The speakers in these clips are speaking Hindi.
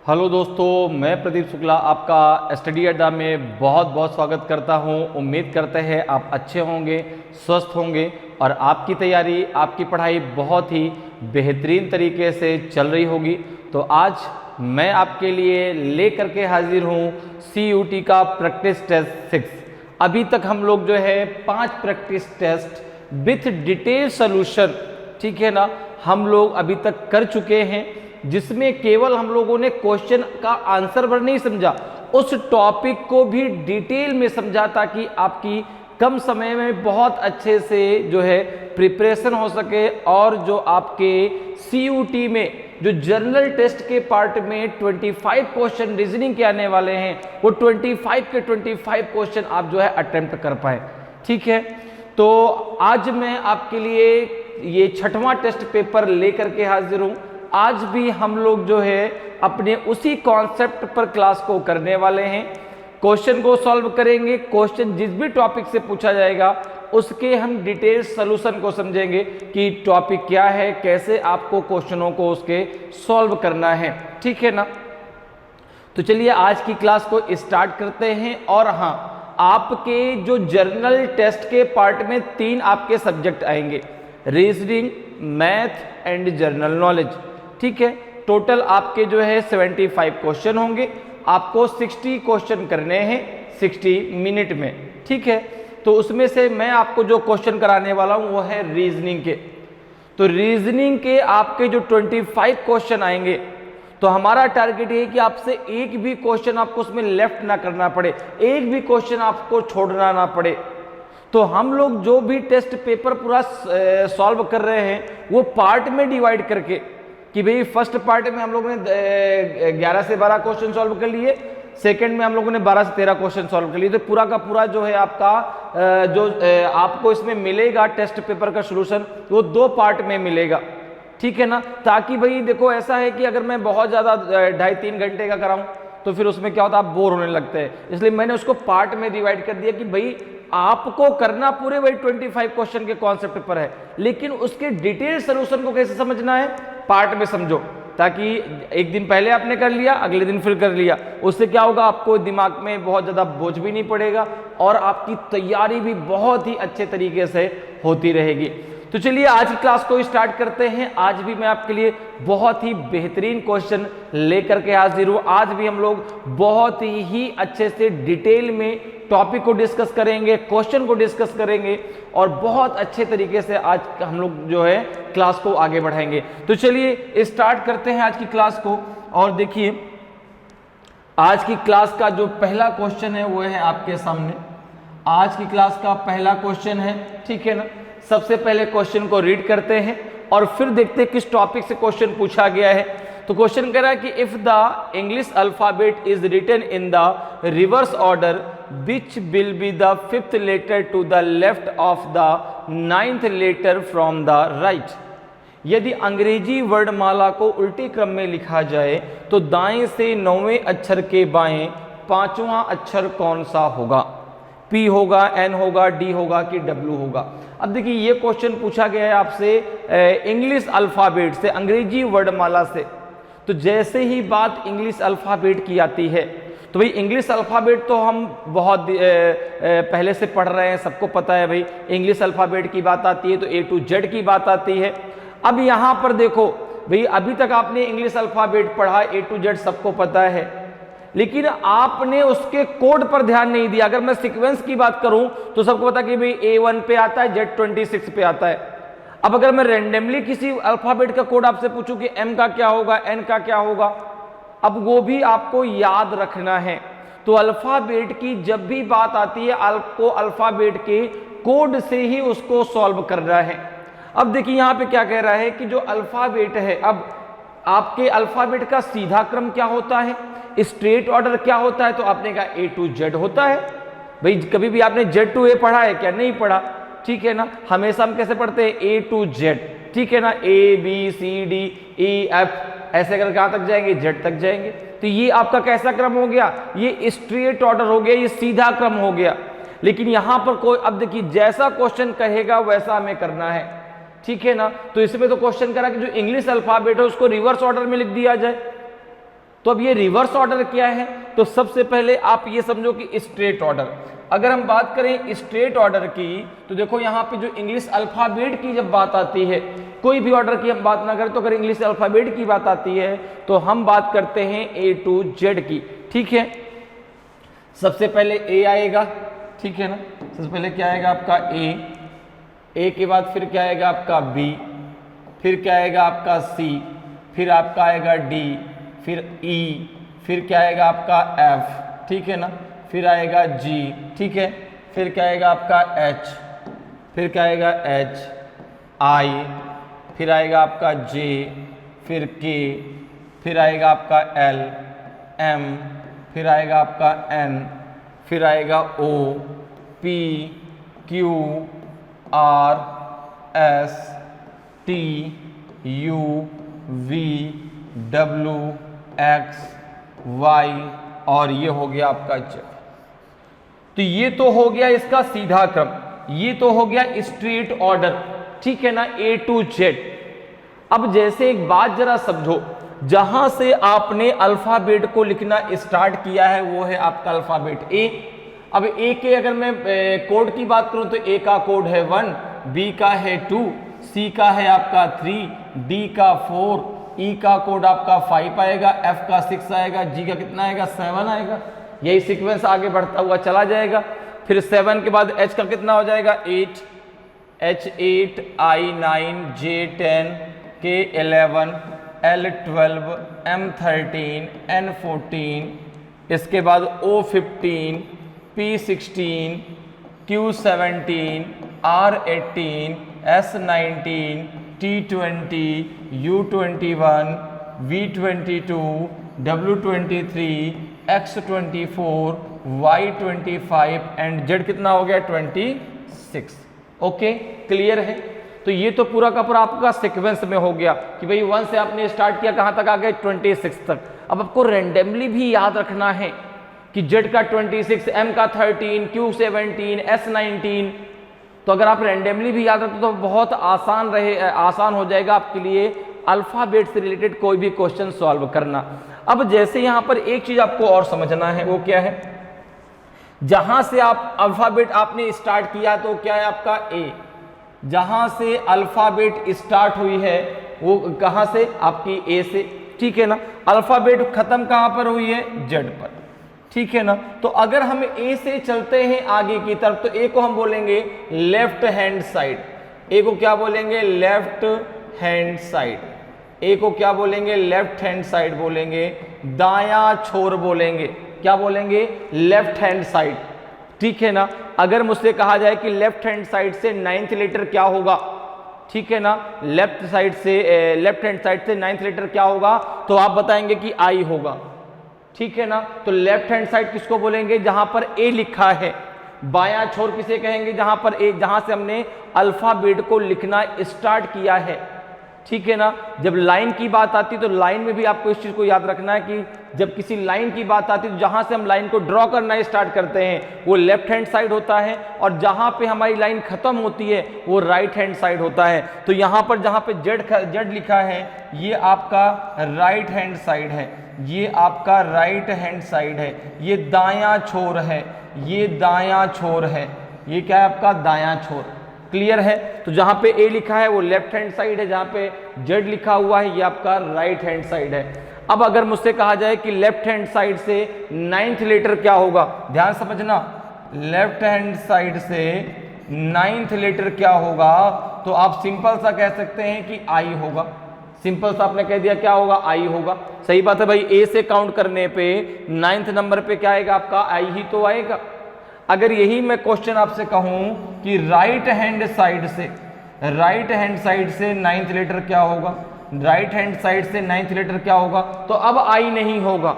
हेलो दोस्तों, मैं प्रदीप शुक्ला आपका स्टडी अड्डा में बहुत बहुत स्वागत करता हूं। उम्मीद करते हैं आप अच्छे होंगे, स्वस्थ होंगे और आपकी तैयारी, आपकी पढ़ाई बहुत ही बेहतरीन तरीके से चल रही होगी। तो आज मैं आपके लिए लेकर के हाजिर हूं CUT का प्रैक्टिस टेस्ट 6। अभी तक हम लोग जो है 5 practice test with detail solution, ठीक है ना, हम लोग अभी तक कर चुके हैं, जिसमें केवल हम लोगों ने क्वेश्चन का आंसर भर नहीं समझा, उस टॉपिक को भी डिटेल में समझा ताकि आपकी कम समय में बहुत अच्छे से जो है प्रिपरेशन हो सके और जो आपके CUT में जो जनरल टेस्ट के पार्ट में 25 क्वेश्चन रीजनिंग के आने वाले हैं, वो 25 के 25 क्वेश्चन आप जो है अटेम्प्ट कर पाए। ठीक है, तो आज मैं आपके लिए ये 6वां टेस्ट पेपर लेकर के हाजिर हूँ। आज भी हम लोग जो है अपने उसी कॉन्सेप्ट पर क्लास को करने वाले हैं। क्वेश्चन को सॉल्व करेंगे, क्वेश्चन जिस भी टॉपिक से पूछा जाएगा उसके हम डिटेल सॉल्यूशन को समझेंगे कि टॉपिक क्या है, कैसे आपको क्वेश्चनों को उसके सॉल्व करना है। ठीक है ना, तो चलिए आज की क्लास को स्टार्ट करते हैं। और हाँ, आपके जो जर्नल टेस्ट के पार्ट में 3 आपके सब्जेक्ट आएंगे, reasoning, math and general knowledge. ठीक है, टोटल आपके जो है 75 क्वेश्चन होंगे, आपको 60 क्वेश्चन करने हैं 60 मिनट में। ठीक है, तो उसमें से मैं आपको जो क्वेश्चन कराने वाला हूं वो है रीजनिंग के। तो रीजनिंग के आपके जो 25 क्वेश्चन आएंगे, तो हमारा टारगेट ये है कि आपसे एक भी क्वेश्चन आपको उसमें लेफ्ट ना करना पड़े, एक भी क्वेश्चन आपको छोड़ना ना पड़े। तो हम लोग जो भी टेस्ट पेपर पूरा सॉल्व कर रहे हैं वो पार्ट में डिवाइड करके, कि भाई फर्स्ट पार्ट में हम लोगों ने 11 से 12 क्वेश्चन सॉल्व कर लिए, सेकंड में हम लोगों ने 12 से 13 क्वेश्चन सॉल्व कर लिए। तो पूरा का पूरा जो है आपका आपको इसमें मिलेगा टेस्ट पेपर का सॉल्यूशन, वो 2 पार्ट में मिलेगा। ठीक है ना, ताकि भाई देखो ऐसा है कि अगर मैं बहुत ज़्यादा 2.5-3 घंटे का कराऊं तो फिर उसमें क्या होता है, आप बोर होने लगते हैं। इसलिए मैंने उसको पार्ट में डिवाइड कर दिया कि भाई आपको करना पूरे वही 25 क्वेश्चन के कॉन्सेप्ट पर है, लेकिन उसके डिटेल सॉल्यूशन को कैसे समझना है, पार्ट में समझो, ताकि एक दिन पहले आपने कर लिया, अगले दिन फिर कर लिया, उससे क्या होगा, आपको दिमाग में बहुत ज़्यादा बोझ भी नहीं पड़ेगा और आपकी तैयारी भी बहुत ही अच्छे तरीके से होती रहेगी। तो चलिए आज की क्लास को स्टार्ट करते हैं। आज भी मैं आपके लिए बहुत ही बेहतरीन क्वेश्चन लेकर के हाजिर हूँ। आज भी हम लोग बहुत ही अच्छे से डिटेल में टॉपिक को डिस्कस करेंगे, क्वेश्चन को डिस्कस करेंगे और बहुत अच्छे तरीके से आज हम लोग जो है क्लास को आगे बढ़ाएंगे। तो चलिए स्टार्ट करते हैं आज की क्लास को। और देखिए आज की क्लास का जो पहला क्वेश्चन है वो है आपके सामने। आज की क्लास का पहला क्वेश्चन है, ठीक है ना। सबसे पहले क्वेश्चन को रीड करते हैं और फिर देखते हैं किस टॉपिक से क्वेश्चन पूछा गया है। तो क्वेश्चन कह रहा है कि if the English alphabet is written in the reverse order which will be the 5th letter to the left of the 9th letter from the right. यदि अंग्रेजी वर्णमाला को उल्टे क्रम में लिखा जाए तो दाएं से 9वें अक्षर के बाएं 5वां अक्षर कौन सा होगा? P होगा, N होगा, D होगा कि W होगा? अब देखिए ये क्वेश्चन पूछा गया है आपसे इंग्लिश अल्फाबेट से, अंग्रेजी वर्णमाला से। तो जैसे ही बात इंग्लिश अल्फाबेट की आती है तो भाई इंग्लिश अल्फाबेट तो हम बहुत पहले से पढ़ रहे हैं, सबको पता है भाई इंग्लिश अल्फाबेट की बात आती है तो A to Z की बात आती है। अब यहाँ पर देखो भाई, अभी तक आपने इंग्लिश अल्फाबेट पढ़ा, A to Z सबको पता है, लेकिन आपने उसके कोड पर ध्यान नहीं दिया। अगर मैं सीक्वेंस की बात करूं तो सबको पता कि भाई A1 पे आता है, Z26 पे आता है। अब अगर मैं रैंडमली किसी अल्फाबेट का कोड आपसे पूछूं कि M का क्या होगा, N का क्या होगा, अब वो भी आपको याद रखना है। तो अल्फाबेट की जब भी बात आती है आपको अल्फाबेट के कोड से ही उसको सॉल्व करना है। अब देखिए यहाँ पे क्या कह रहा है कि जो अल्फाबेट है, अब आपके अल्फाबेट का सीधा क्रम क्या होता है, स्ट्रेट ऑर्डर क्या होता है? तो आपने कहा A to Z होता है। भाई कभी भी आपने Z to A पढ़ा है क्या? नहीं पढ़ा, ठीक है ना। हमेशा हम कैसे पढ़ते हैं? A to Z, ठीक है ना। A B C D E F ऐसे करके कहाँ तक जाएंगे? Z तक जाएंगे। तो ये आपका कैसा क्रम हो गया? ये स्ट्रेट ऑर्डर हो गया, ये सीधा क्रम हो गया। लेकिन यहाँ पर कोई, अब देखिए जैसा क्वेश्चन कहेगा वैसा हमें करना है, ठीक है ना। तो इसमें तो क्वेश्चन करा कि जो इंग्लिश अल्फाबेट है उसको रिवर्स ऑर्डर में लिख दिया जाए। तो अब ये रिवर्स ऑर्डर क्या है, तो सबसे पहले आप ये समझो कि स्ट्रेट ऑर्डर। अगर हम बात करें स्ट्रेट ऑर्डर की, तो देखो यहाँ पे जो इंग्लिश अल्फाबेट की जब बात आती है, कोई भी ऑर्डर की हम बात ना करें, तो अगर इंग्लिश अल्फाबेट की बात आती है तो हम बात करते हैं A to Z की। ठीक है, सबसे पहले A आएगा, ठीक है ना, सबसे पहले क्या आएगा आपका A के बाद फिर क्या आएगा आपका B, फिर क्या आएगा आपका C, फिर आपका आएगा D, फिर E, फिर क्या आएगा आपका F, ठीक है ना, फिर आएगा G, ठीक है, फिर क्या आएगा आपका H, फिर क्या आएगा H, I, फिर आएगा आपका J, फिर K, फिर आएगा आपका L, M, फिर आएगा आपका N, फिर आएगा O, P, Q, R, S, T, U, V, W, X, Y और ये हो गया आपका Z। तो ये तो हो गया इसका सीधा क्रम, ये तो हो गया स्ट्रेट ऑर्डर, ठीक है ना, A to Z। अब जैसे एक बात जरा समझो, जहां से आपने अल्फाबेट को लिखना स्टार्ट किया है वो है आपका अल्फाबेट A। अब A के अगर मैं कोड की बात करूं तो A का कोड है 1, B का है 2, C का है आपका 3, D का 4, E का कोड आपका 5 आएगा, F का 6 आएगा, G का कितना आएगा 7 आएगा। यही सीक्वेंस आगे बढ़ता हुआ चला जाएगा। फिर 7 के बाद H का कितना हो जाएगा 8, H8, I9, J10, K11, L12, M13, N14, इसके बाद O15, P16, Q17, R18, S19, T20, U21, V22, W23, X24, Y25 and Z कितना हो गया 26। ओके, क्लियर है। तो ये तो पूरा का पूरा आपका सीक्वेंस में हो गया कि भाई 1 से आपने स्टार्ट किया, कहां तक आ गए 26 तक। अब आपको रैंडमली भी याद रखना है कि Z का 26, M का 13, Q17, S19। तो अगर आप रैंडमली भी याद रखते तो बहुत आसान हो जाएगा आपके लिए अल्फाबेट से रिलेटेड कोई भी क्वेश्चन सॉल्व करना। अब जैसे यहां पर एक चीज आपको और समझना है, वो क्या है, जहां से आप अल्फाबेट आपने स्टार्ट किया तो क्या है आपका A, जहां से अल्फाबेट स्टार्ट हुई है वो कहां से, आपकी A से, ठीक है ना। अल्फाबेट खत्म कहां पर हुई है, Z पर, ठीक है ना। तो अगर हम A से चलते हैं आगे की तरफ तो A को हम बोलेंगे लेफ्ट हैंड साइड, A को क्या बोलेंगे लेफ्ट हैंड साइड, A को क्या बोलेंगे लेफ्ट हैंड साइड बोलेंगे, दायां छोर बोलेंगे, क्या बोलेंगे लेफ्ट हैंड साइड, ठीक है ना। अगर मुझसे कहा जाए कि लेफ्ट हैंड साइड से 9th लेटर क्या होगा, ठीक है ना, लेफ्ट हैंड साइड से 9th लेटर क्या होगा, तो आप बताएंगे कि I होगा, ठीक है ना। तो लेफ्ट हैंड साइड किसको बोलेंगे, जहां पर A लिखा है। बायां छोर किसे कहेंगे, जहां पर A, जहां से हमने अल्फाबेट को लिखना स्टार्ट किया है, ठीक है ना। जब लाइन की बात आती है तो लाइन में भी आपको इस चीज को याद रखना है कि जब किसी लाइन की बात आती है तो जहां से हम लाइन को ड्रॉ करना स्टार्ट करते हैं वो लेफ्ट हैंड साइड होता है, और जहां पे हमारी लाइन खत्म होती है वो राइट हैंड साइड होता है। तो यहां पर जहां पे जेड लिखा है ये आपका राइट हैंड साइड है, ये आपका राइट हैंड साइड है, ये दायां छोर है, ये दायां छोर है, ये क्या है आपका दायां छोर, क्लियर है। तो जहां पे A लिखा है वो लेफ्ट हैंड साइड है, जहां पे Z लिखा हुआ है ये आपका राइट हैंड साइड है। अब अगर मुझसे कहा जाए कि लेफ्ट हैंड साइड से 9th लेटर क्या होगा, ध्यान समझना, लेफ्ट हैंड साइड से 9th लेटर क्या होगा, तो आप सिंपल सा कह सकते हैं कि I होगा। सिंपल सा आपने कह दिया क्या होगा, I होगा। सही बात है भाई, A से काउंट करने पे 9th नंबर पे क्या आएगा आपका I ही तो आएगा। अगर यही मैं क्वेश्चन आपसे कहूं कि राइट हैंड साइड से 9th लेटर क्या होगा, राइट हैंड साइड से 9th लेटर क्या होगा, तो अब I नहीं होगा,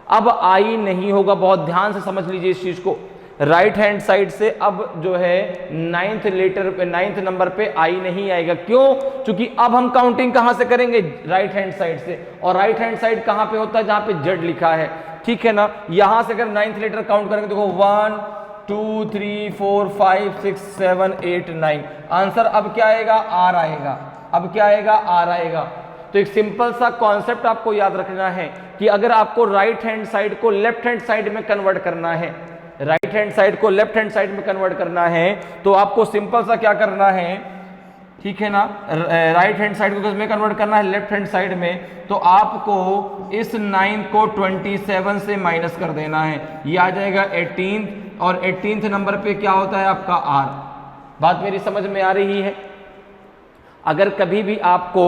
अब I नहीं होगा। बहुत ध्यान से समझ लीजिए इस चीज को, राइट हैंड साइड से अब जो है 9th नंबर पे I नहीं आएगा। क्यों? क्योंकि अब हम काउंटिंग कहां से करेंगे, राइट हैंड साइड से, और राइट हैंड साइड कहां पे होता है, जहां पे Z लिखा है, ठीक है ना। यहां से अगर 9th लेटर काउंट करेंगे देखो 1 2 3 4 5 6 7 8 9, आंसर अब क्या आएगा R आएगा, अब क्या आएगा R आएगा। तो एक सिंपल सा कॉन्सेप्ट आपको याद रखना है कि अगर आपको राइट हैंड साइड को लेफ्ट हैंड साइड में कन्वर्ट करना है, राइट हैंड साइड को लेफ्ट हैंड साइड में कन्वर्ट करना है, तो आपको सिंपल सा क्या करना है, ठीक है ना, राइट हैंड साइड को किसमें कन्वर्ट करना है, लेफ्ट हैंड साइड में। तो आपको इस 9 को 27 से माइनस कर देना है, ये आ जाएगा 18 और 18 नंबर पे क्या होता है आपका आर। बात मेरी समझ में आ रही है? अगर कभी भी आपको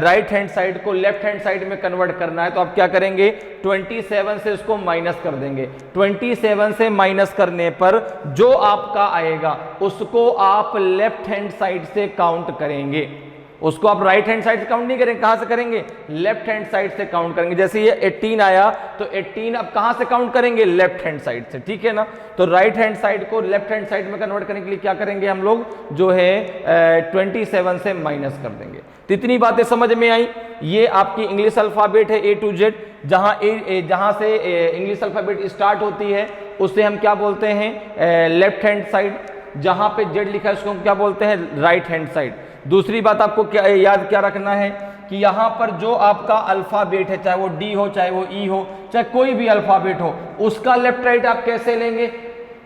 राइट हैंड साइड को लेफ्ट हैंड साइड में कन्वर्ट करना है तो आप क्या करेंगे, 27 से उसको माइनस कर देंगे। 27 से माइनस करने पर जो आपका आएगा उसको आप लेफ्ट हैंड साइड से काउंट करेंगे, उसको आप राइट हैंड साइड से काउंट नहीं करेंगे। कहां से करेंगे, लेफ्ट हैंड साइड से काउंट करेंगे। जैसे ये 18 आया तो 18 अब कहां से काउंट करेंगे, लेफ्ट हैंड साइड से, ठीक है ना। तो राइट हैंड साइड को लेफ्ट हैंड साइड में कन्वर्ट करने के लिए क्या करेंगे हम लोग, जो है 27 से माइनस कर देंगे। तो इतनी बातें समझ में आई। ये आपकी इंग्लिश अल्फाबेट है A to Z, जहां से इंग्लिश अल्फाबेट स्टार्ट होती है उसे हम क्या बोलते हैं, लेफ्ट हैंड साइड। जहां पे Z लिखा है उसको हम क्या बोलते हैं, राइट हैंड साइड। दूसरी बात आपको याद क्या रखना है कि यहाँ पर जो आपका अल्फाबेट है, चाहे वो डी हो, चाहे वो ई हो, चाहे कोई भी अल्फाबेट हो, उसका लेफ्ट राइट आप कैसे लेंगे।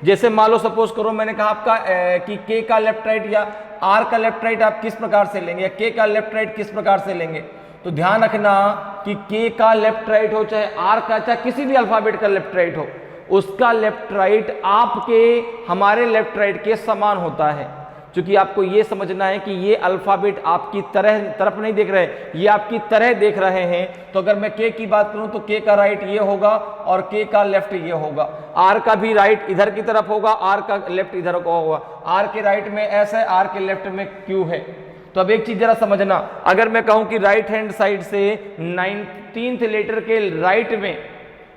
जैसे मान लो सपोज करो मैंने कहा आपका कि के का लेफ्ट राइट या आर का लेफ्ट राइट आप किस प्रकार से लेंगे, या के का लेफ्ट राइट किस प्रकार से लेंगे। तो ध्यान रखना कि के का लेफ्ट राइट हो, चाहे आर का, चाहे किसी भी अल्फाबेट का लेफ्ट राइट हो, उसका लेफ्ट राइट आपके हमारे लेफ्ट राइट के समान होता है। क्योंकि आपको ये समझना है कि ये अल्फाबेट आपकी तरफ नहीं देख रहे, ये आपकी तरह देख रहे हैं। तो अगर मैं के की बात करूं तो के का राइट ये होगा और के का लेफ्ट ये होगा। आर का भी राइट इधर की तरफ होगा, आर का लेफ्ट इधर को होगा। आर के राइट में एस है, आर के लेफ्ट में क्यू है। तो अब एक चीज जरा समझना, अगर मैं कहूं कि राइट हैंड साइड से 19th लेटर के राइट में,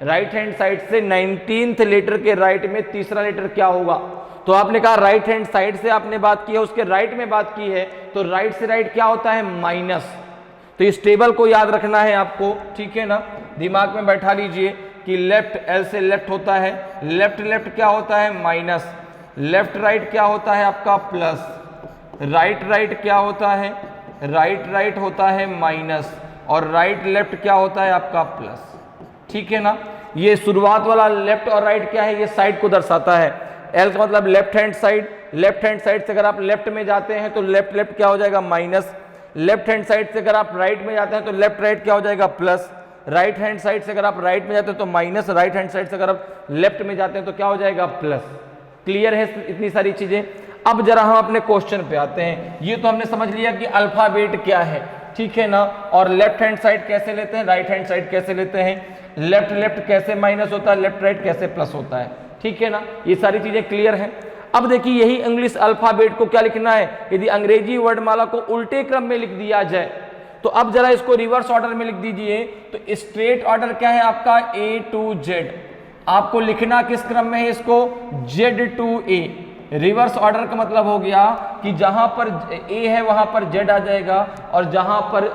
राइट हैंड साइड से 19th लेटर के राइट में तीसरा लेटर क्या होगा, तो आपने कहा राइट हैंड साइड से आपने बात की है, उसके राइट में बात की है, तो राइट से राइट क्या होता है, माइनस। तो इस टेबल को याद रखना है आपको, ठीक है ना, दिमाग में बैठा लीजिए कि लेफ्ट एल से लेफ्ट होता है, लेफ्ट लेफ्ट क्या होता है, माइनस। लेफ्ट राइट क्या होता है आपका, प्लस। राइट राइट क्या होता है, राइट राइट होता है माइनस, और राइट लेफ्ट क्या होता है आपका, प्लस। ठीक है ना। ये शुरुआत वाला लेफ्ट और राइट क्या है, ये साइड को दर्शाता है। एल का मतलब left hand side. Left hand side से अगर आप लेफ्ट में जाते हैं तो लेफ्ट लेफ्ट क्या हो जाएगा, माइनस। लेफ्ट हैंड साइड से अगर आप राइट में जाते हैं तो लेफ्ट राइट क्या हो जाएगा, प्लस। राइट हैंड साइड से अगर आप राइट में जाते हैं तो माइनस। राइट हैंड साइड से अगर आप लेफ्ट में जाते हैं तो क्या हो जाएगा, प्लस। क्लियर है इतनी सारी चीजें। अब जरा हम अपने क्वेश्चन पे आते हैं। ये तो हमने समझ लिया कि अल्फाबेट क्या है, ठीक है ना, और लेफ्ट हैंड साइड कैसे लेते हैं, राइट हैंड साइड कैसे लेते हैं, लेफ्ट लेफ्ट कैसे माइनस होता है, लेफ्ट राइट कैसे प्लस होता है, ठीक है ना। ये सारी चीजें क्लियर हैं। अब देखिए यही इंग्लिश अल्फाबेट को क्या लिखना है, यदि अंग्रेजी वर्णमाला को उल्टे क्रम में लिख दिया जाए तो अब जरा इसको रिवर्स ऑर्डर में लिख दीजिए। तो स्ट्रेट ऑर्डर क्या है आपका, A to Z। आपको लिखना किस क्रम में है इसको, Z to A। Reverse order का मतलब हो गया कि जहां पर A है वहां पर Z आ जाएगा, और जहां पर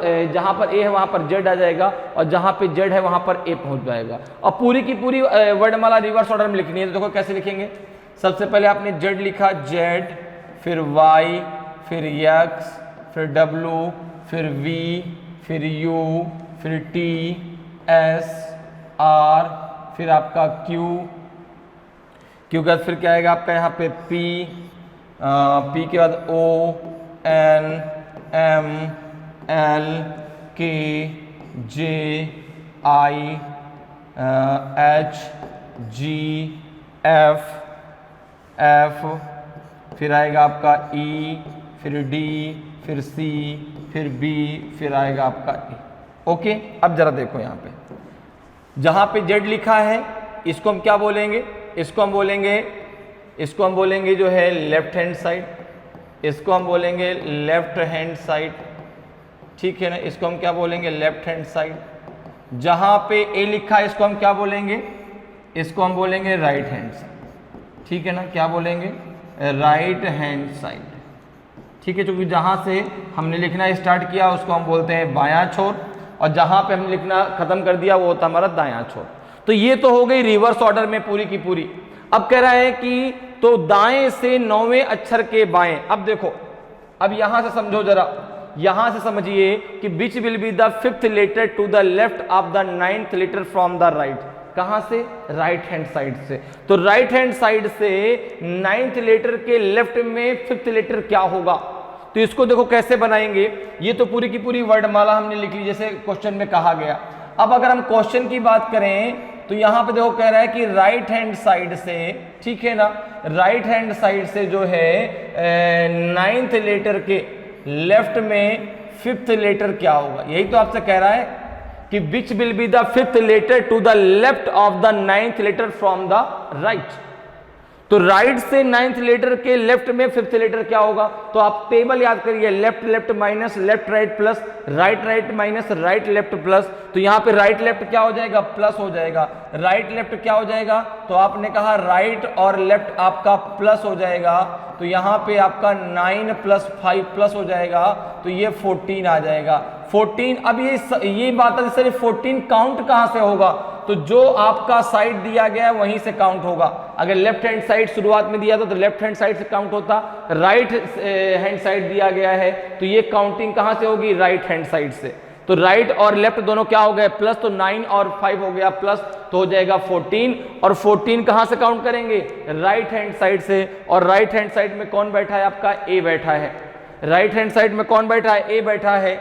A है वहां पर Z आ जाएगा, और जहां पे Z है वहां पर A पहुंच जाएगा। और पूरी की पूरी वर्णमाला रिवर्स ऑर्डर में लिखनी है। तो देखो कैसे लिखेंगे। सबसे पहले आपने Z लिखा, Z, फिर Y, फिर X, फिर W, फिर V, फिर U, फिर T, S, R, फिर आपका Q के बाद फिर क्या आएगा आपका यहाँ पे P, P के बाद O, N, M, L, K, J, I, H, G, F, फिर आएगा आपका E, फिर D, फिर C, फिर B, फिर आएगा आपका E। ओके। अब जरा देखो यहाँ पे जहाँ पे Z लिखा है इसको हम क्या बोलेंगे, इसको हम बोलेंगे जो है लेफ्ट हैंड साइड। इसको हम बोलेंगे लेफ्ट हैंड साइड, ठीक है ना। इसको हम क्या बोलेंगे, लेफ्ट हैंड साइड। जहां पे A लिखा है इसको हम क्या बोलेंगे, इसको हम बोलेंगे राइट हैंड साइड, ठीक है ना। क्या बोलेंगे, राइट हैंड साइड, ठीक है। क्योंकि जहां से हमने लिखना स्टार्ट किया उसको हम बोलते हैं बायां छोर, और जहां पे हम लिखना खत्म कर दिया वो होता हमारा दायां छोर। तो ये तो हो गई रिवर्स ऑर्डर में पूरी की पूरी। अब कह रहा है कि तो दाएं से 9वें अक्षर के बाएं। अब देखो, अब यहां से समझो जरा, यहां से समझिए कि which will be the fifth letter to the left of the ninth letter from the right. कहां से? राइट हैंड साइड से। तो राइट हैंड साइड से नाइन्थ लेटर के लेफ्ट में फिफ्थ लेटर क्या होगा? तो इसको देखो कैसे बनाएंगे। ये तो पूरी की पूरी वर्णमाला हमने लिख ली जैसे क्वेश्चन में कहा गया। अब अगर हम क्वेश्चन की बात करें तो यहां पे देखो कह रहा है कि राइट हैंड साइड से, ठीक है ना, राइट हैंड साइड से जो है नाइन्थ लेटर के लेफ्ट में फिफ्थ लेटर क्या होगा। यही तो आपसे कह रहा है कि which will be the fifth letter to the left of the ninth letter from the right. तो राइट से नाइन्थ लेटर के लेफ्ट में फिफ्थ लेटर क्या होगा? तो आप टेबल याद करिए, left left minus left right plus right right minus right left plus. तो यहां पे राइट लेफ्ट क्या हो जाएगा? प्लस हो जाएगा। राइट लेफ्ट क्या हो जाएगा? तो आपने कहा राइट और लेफ्ट आपका प्लस हो जाएगा। तो यहां पे आपका 9 + 5 प्लस हो जाएगा, तो ये 14 आ जाएगा। 14। अब ये बात है सर 14 काउंट कहां से होगा? तो जो आपका साइड दिया गया है वहीं से काउंट होगा। अगर लेफ्ट हैंड साइड शुरुआत में दिया था तो लेफ्ट हैंड साइड से काउंट होता, राइट हैंड साइड दिया गया है तो ये काउंटिंग कहां से होगी? राइट हैंड साइड से। तो राइट और लेफ्ट दोनों क्या हो गए? प्लस। तो 9 और 5 हो गया प्लस, तो हो जाएगा 14। और 14 कहां से काउंट करेंगे? राइट हैंड साइड से। और राइट हैंड साइड में कौन बैठा है? आपका ए बैठा है। राइट हैंड साइड में कौन बैठा है? ए बैठा है।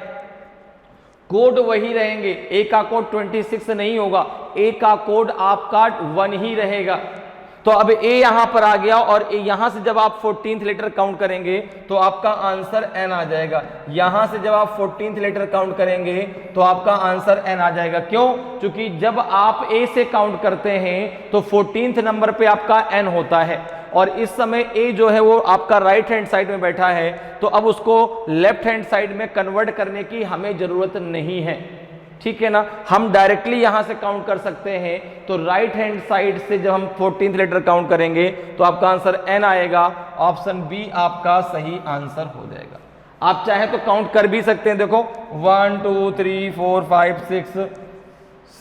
कोड वही रहेंगे, ए का कोड 26 नहीं होगा, ए का कोड आपका 1 ही रहेगा। तो अब ए यहां पर आ गया और यहां से जब आप 14th लेटर काउंट करेंगे तो आपका आंसर एन आ जाएगा। यहां से जब आप 14th लेटर काउंट करेंगे तो आपका आंसर एन आ जाएगा। क्यों? क्योंकि जब आप ए से काउंट करते हैं तो 14th नंबर पे आपका एन होता है और इस समय ए जो है वो आपका राइट हैंड साइड में बैठा है, तो अब उसको लेफ्ट हैंड साइड में कन्वर्ट करने की हमें जरूरत नहीं है, ठीक है ना। हम डायरेक्टली यहां से काउंट कर सकते हैं। तो राइट हैंड साइड से जब हम 14th लेटर काउंट करेंगे तो आपका आंसर एन आएगा। ऑप्शन बी आपका सही आंसर हो जाएगा। आप चाहे तो काउंट कर भी सकते हैं, देखो 1 2 3 4 5 6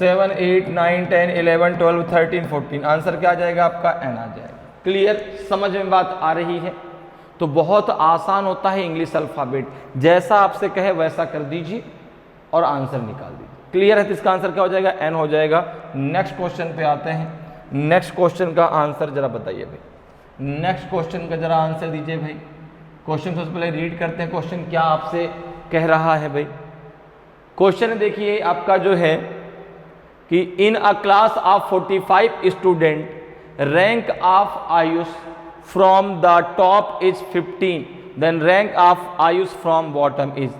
7 8 9 10 11 12 13 14। आंसर क्या आ जाएगा? आपका एन आ जाएगा। क्लियर? समझ में बात आ रही है? तो बहुत आसान होता है इंग्लिश अल्फाबेट, जैसा आपसे कहे वैसा कर दीजिए और आंसर निकाल दीजिए। क्लियर है? तो इसका आंसर क्या हो जाएगा? एन हो जाएगा। नेक्स्ट क्वेश्चन पे आते हैं। नेक्स्ट क्वेश्चन का आंसर जरा बताइए भाई। नेक्स्ट क्वेश्चन का जरा आंसर दीजिए भाई। क्वेश्चन सबसे पहले रीड करते हैं, क्वेश्चन क्या आपसे कह रहा है भाई। क्वेश्चन देखिए आपका जो है कि in a class of 45 student rank of Ayush from the top is 15, then rank of Ayush from bottom is।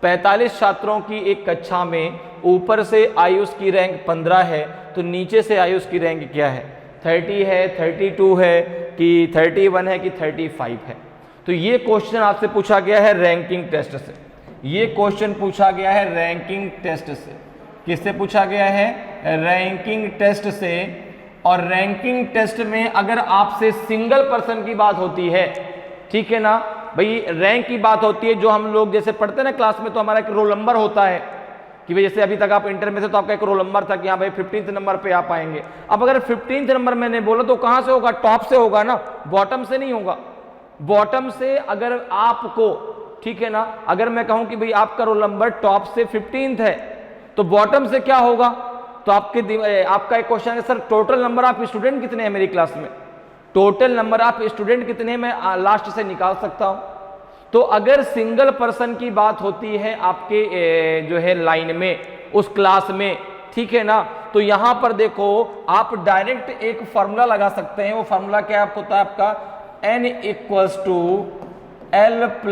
45 छात्रों की एक कक्षा में ऊपर से आयुष की रैंक 15 है, तो नीचे से आयुष की रैंक क्या है? 30 है, 32 है कि 31 है कि 35 है। तो ये क्वेश्चन आपसे पूछा गया है रैंकिंग टेस्ट से। ये क्वेश्चन पूछा गया है रैंकिंग टेस्ट से। किससे पूछा गया है? रैंकिंग टेस्ट से। और रैंकिंग टेस्ट में अगर आपसे सिंगल पर्सन की बात होती है, ठीक है ना भाई, रैंक की बात होती है, जो हम लोग जैसे पढ़ते हैं ना क्लास में, तो हमारा एक रोल नंबर होता है कि भाई जैसे अभी तक आप इंटर में थे तो आपका एक रोल नंबर था कि हाँ भाई 15th नंबर पे आप आएंगे। अब अगर 15th नंबर मैंने बोला तो कहां से होगा? टॉप से होगा ना, बॉटम से नहीं होगा। बॉटम से अगर आपको, ठीक है ना, अगर मैं कहूं कि भाई आपका रोल नंबर टॉप से 15th है तो बॉटम से क्या होगा? तो आपका एक क्वेश्चन है sir total number of student कितने हैं मेरी क्लास में? टोटल नंबर ऑफ स्टूडेंट कितने मैं लास्ट से निकाल सकता हूं। तो अगर सिंगल पर्सन की बात होती है आपके जो है लाइन में, उस क्लास में, ठीक है ना, तो यहां पर देखो आप डायरेक्ट एक फॉर्मूला लगा सकते हैं। वो फॉर्मूला क्या होता है आपका? n = l +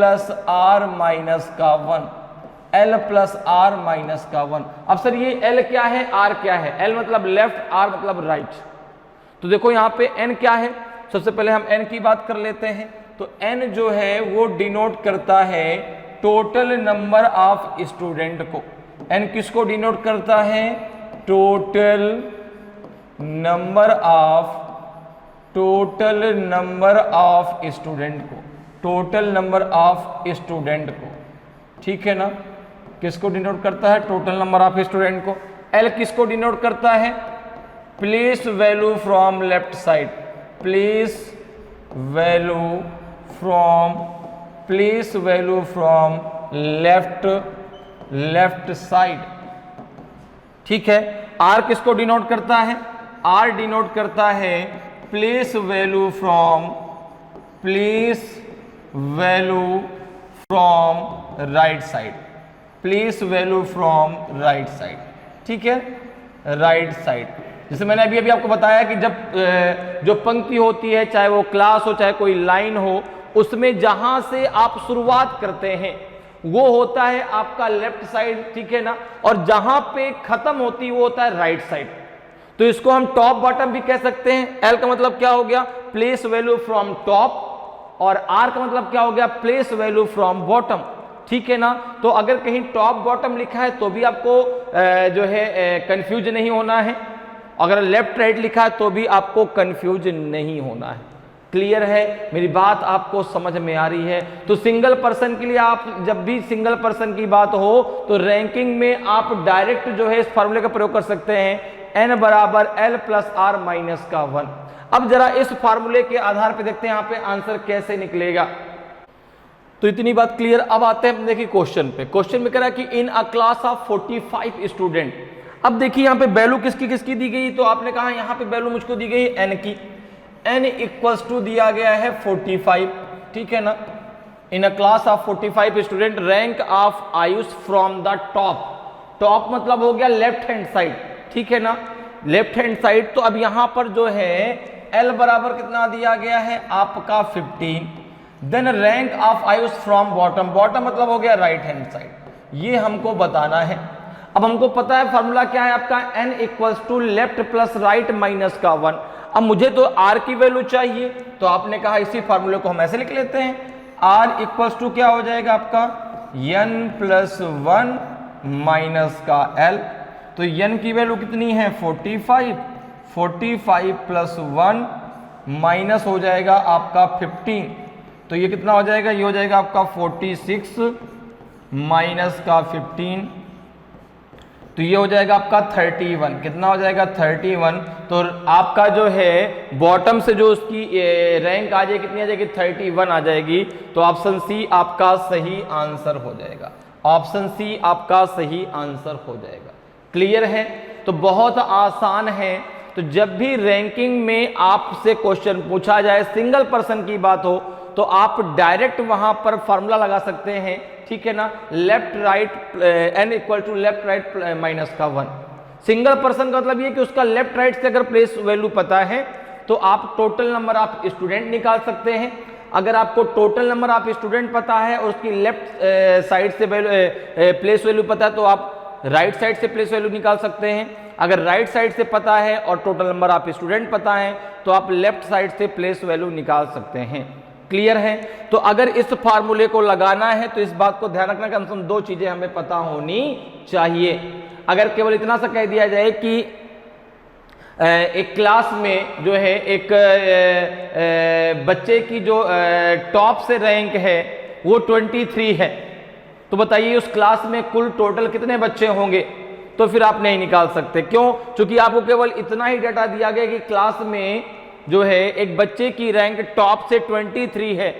r - 1, l + r - 1। अब सर ये l क्या है, r क्या है? l मतलब लेफ्ट, r मतलब राइट। तो देखो यहाँ पे n क्या है, सबसे पहले हम n की बात कर लेते हैं। तो n जो है वो डिनोट करता है टोटल नंबर ऑफ स्टूडेंट को। n किसको डिनोट करता है? टोटल नंबर ऑफ स्टूडेंट को, टोटल नंबर ऑफ स्टूडेंट को, ठीक है ना। किसको डिनोट करता है? टोटल नंबर ऑफ स्टूडेंट को। L किसको डिनोट करता है? Place value from left side, place value from left side. ठीक है, आर किसको डिनोट करता है? आर डिनोट करता है place value from right side, place value from right side. ठीक है, राइट साइड। जैसे मैंने अभी आपको बताया कि जब जो पंक्ति होती है, चाहे वो क्लास हो चाहे कोई लाइन हो, उसमें जहां से आप शुरुआत करते हैं वो होता है आपका लेफ्ट साइड। ठीक है ना, और जहां पे खत्म होती है वो होता है राइट साइड। तो इसको हम टॉप बॉटम भी कह सकते हैं। एल का मतलब क्या हो गया? प्लेस वैल्यू फ्रॉम टॉप, और आर का मतलब क्या हो गया? Place value from bottom. ठीक है ना, तो अगर कहीं टॉप बॉटम लिखा है तो भी आपको जो है कंफ्यूज नहीं होना है, अगर लेफ्ट राइट लिखा है तो भी आपको कंफ्यूज नहीं होना है। क्लियर है? मेरी बात आपको समझ में आ रही है? तो सिंगल पर्सन के लिए आप जब भी सिंगल पर्सन की बात हो तो रैंकिंग में आप डायरेक्ट जो है इस फॉर्मूले का प्रयोग कर सकते हैं, n बराबर l प्लस आर माइनस का 1। अब जरा इस फॉर्मूले के आधार पे देखते हैं यहाँ पे आंसर कैसे निकलेगा। तो इतनी बात क्लियर। अब आते हैं देखिए क्वेश्चन पे। क्वेश्चन में कह रहा है कि in a class of 45 student. अब देखिए यहाँ पे वैल्यू किसकी किसकी दी गई, तो आपने कहा यहाँ पे वैल्यू मुझको दी गई n की। n इक्वल्स टू दिया गया है 45। ठीक है ना, in a class of 45 student, rank of Ayush from the top. Top मतलब हो गया लेफ्ट हैंड साइड। ठीक है ना, लेफ्ट हैंड साइड। तो अब यहां पर जो है L बराबर कितना दिया गया है आपका 15। Then rank of Ayush from bottom, bottom मतलब हो गया राइट हैंड साइड। ये हमको बताना है। अब हमको पता है फॉर्मूला क्या है आपका, n equals to left plus right minus का 1। अब मुझे तो r की वैल्यू चाहिए, तो आपने कहा इसी फॉर्मूले को हम ऐसे लिख लेते हैं, r इक्वल्स टू क्या हो जाएगा आपका n प्लस 1 माइनस का l। तो n की वैल्यू कितनी है 45, 45 प्लस 1 माइनस हो जाएगा आपका 15। तो ये कितना हो जाएगा? ये हो जाएगा आपका 46 माइनस का 15, तो ये हो जाएगा आपका 31। कितना हो जाएगा 31। तो आपका जो है बॉटम से जो उसकी रैंक आ जाएगी कितनी आ जाएगी 31 आ जाएगी। तो ऑप्शन सी आपका सही आंसर हो जाएगा। ऑप्शन सी आपका सही आंसर हो जाएगा। क्लियर है? तो बहुत आसान है। तो जब भी रैंकिंग में आपसे क्वेश्चन पूछा जाए, सिंगल पर्सन की बात हो, तो आप डायरेक्ट वहां पर फॉर्मूला लगा सकते हैं। ठीक है ना, left right n equal to left right minus का 1। सिंगल पर्सन का मतलब ये कि उसका लेफ्ट राइट से अगर प्लेस वैल्यू पता है तो आप टोटल नंबर आप स्टूडेंट निकाल सकते हैं। अगर आपको टोटल नंबर आप स्टूडेंट पता है और उसकी लेफ्ट साइड से प्लेस वैल्यू पता है तो आप राइट साइड से प्लेस वैल्यू निकाल सकते हैं। अगर राइट साइड से पता है और टोटल नंबर आप स्टूडेंट पता है तो आप लेफ्ट साइड से प्लेस वैल्यू निकाल सकते हैं। क्लियर है? तो अगर इस फार्मूले को लगाना है तो इस बात को ध्यान रखना कम से कम दो चीजें हमें पता होनी चाहिए। अगर केवल इतना सा कह दिया जाए कि एक क्लास में जो है एक बच्चे की जो टॉप से रैंक है वो 23 है, तो बताइए उस क्लास में कुल टोटल कितने बच्चे होंगे? तो फिर आप नहीं निकाल सकते। क्यों? क्योंकि आपको केवल इतना ही डाटा दिया गया कि क्लास में जो है एक बच्चे की रैंक टॉप से 23 है,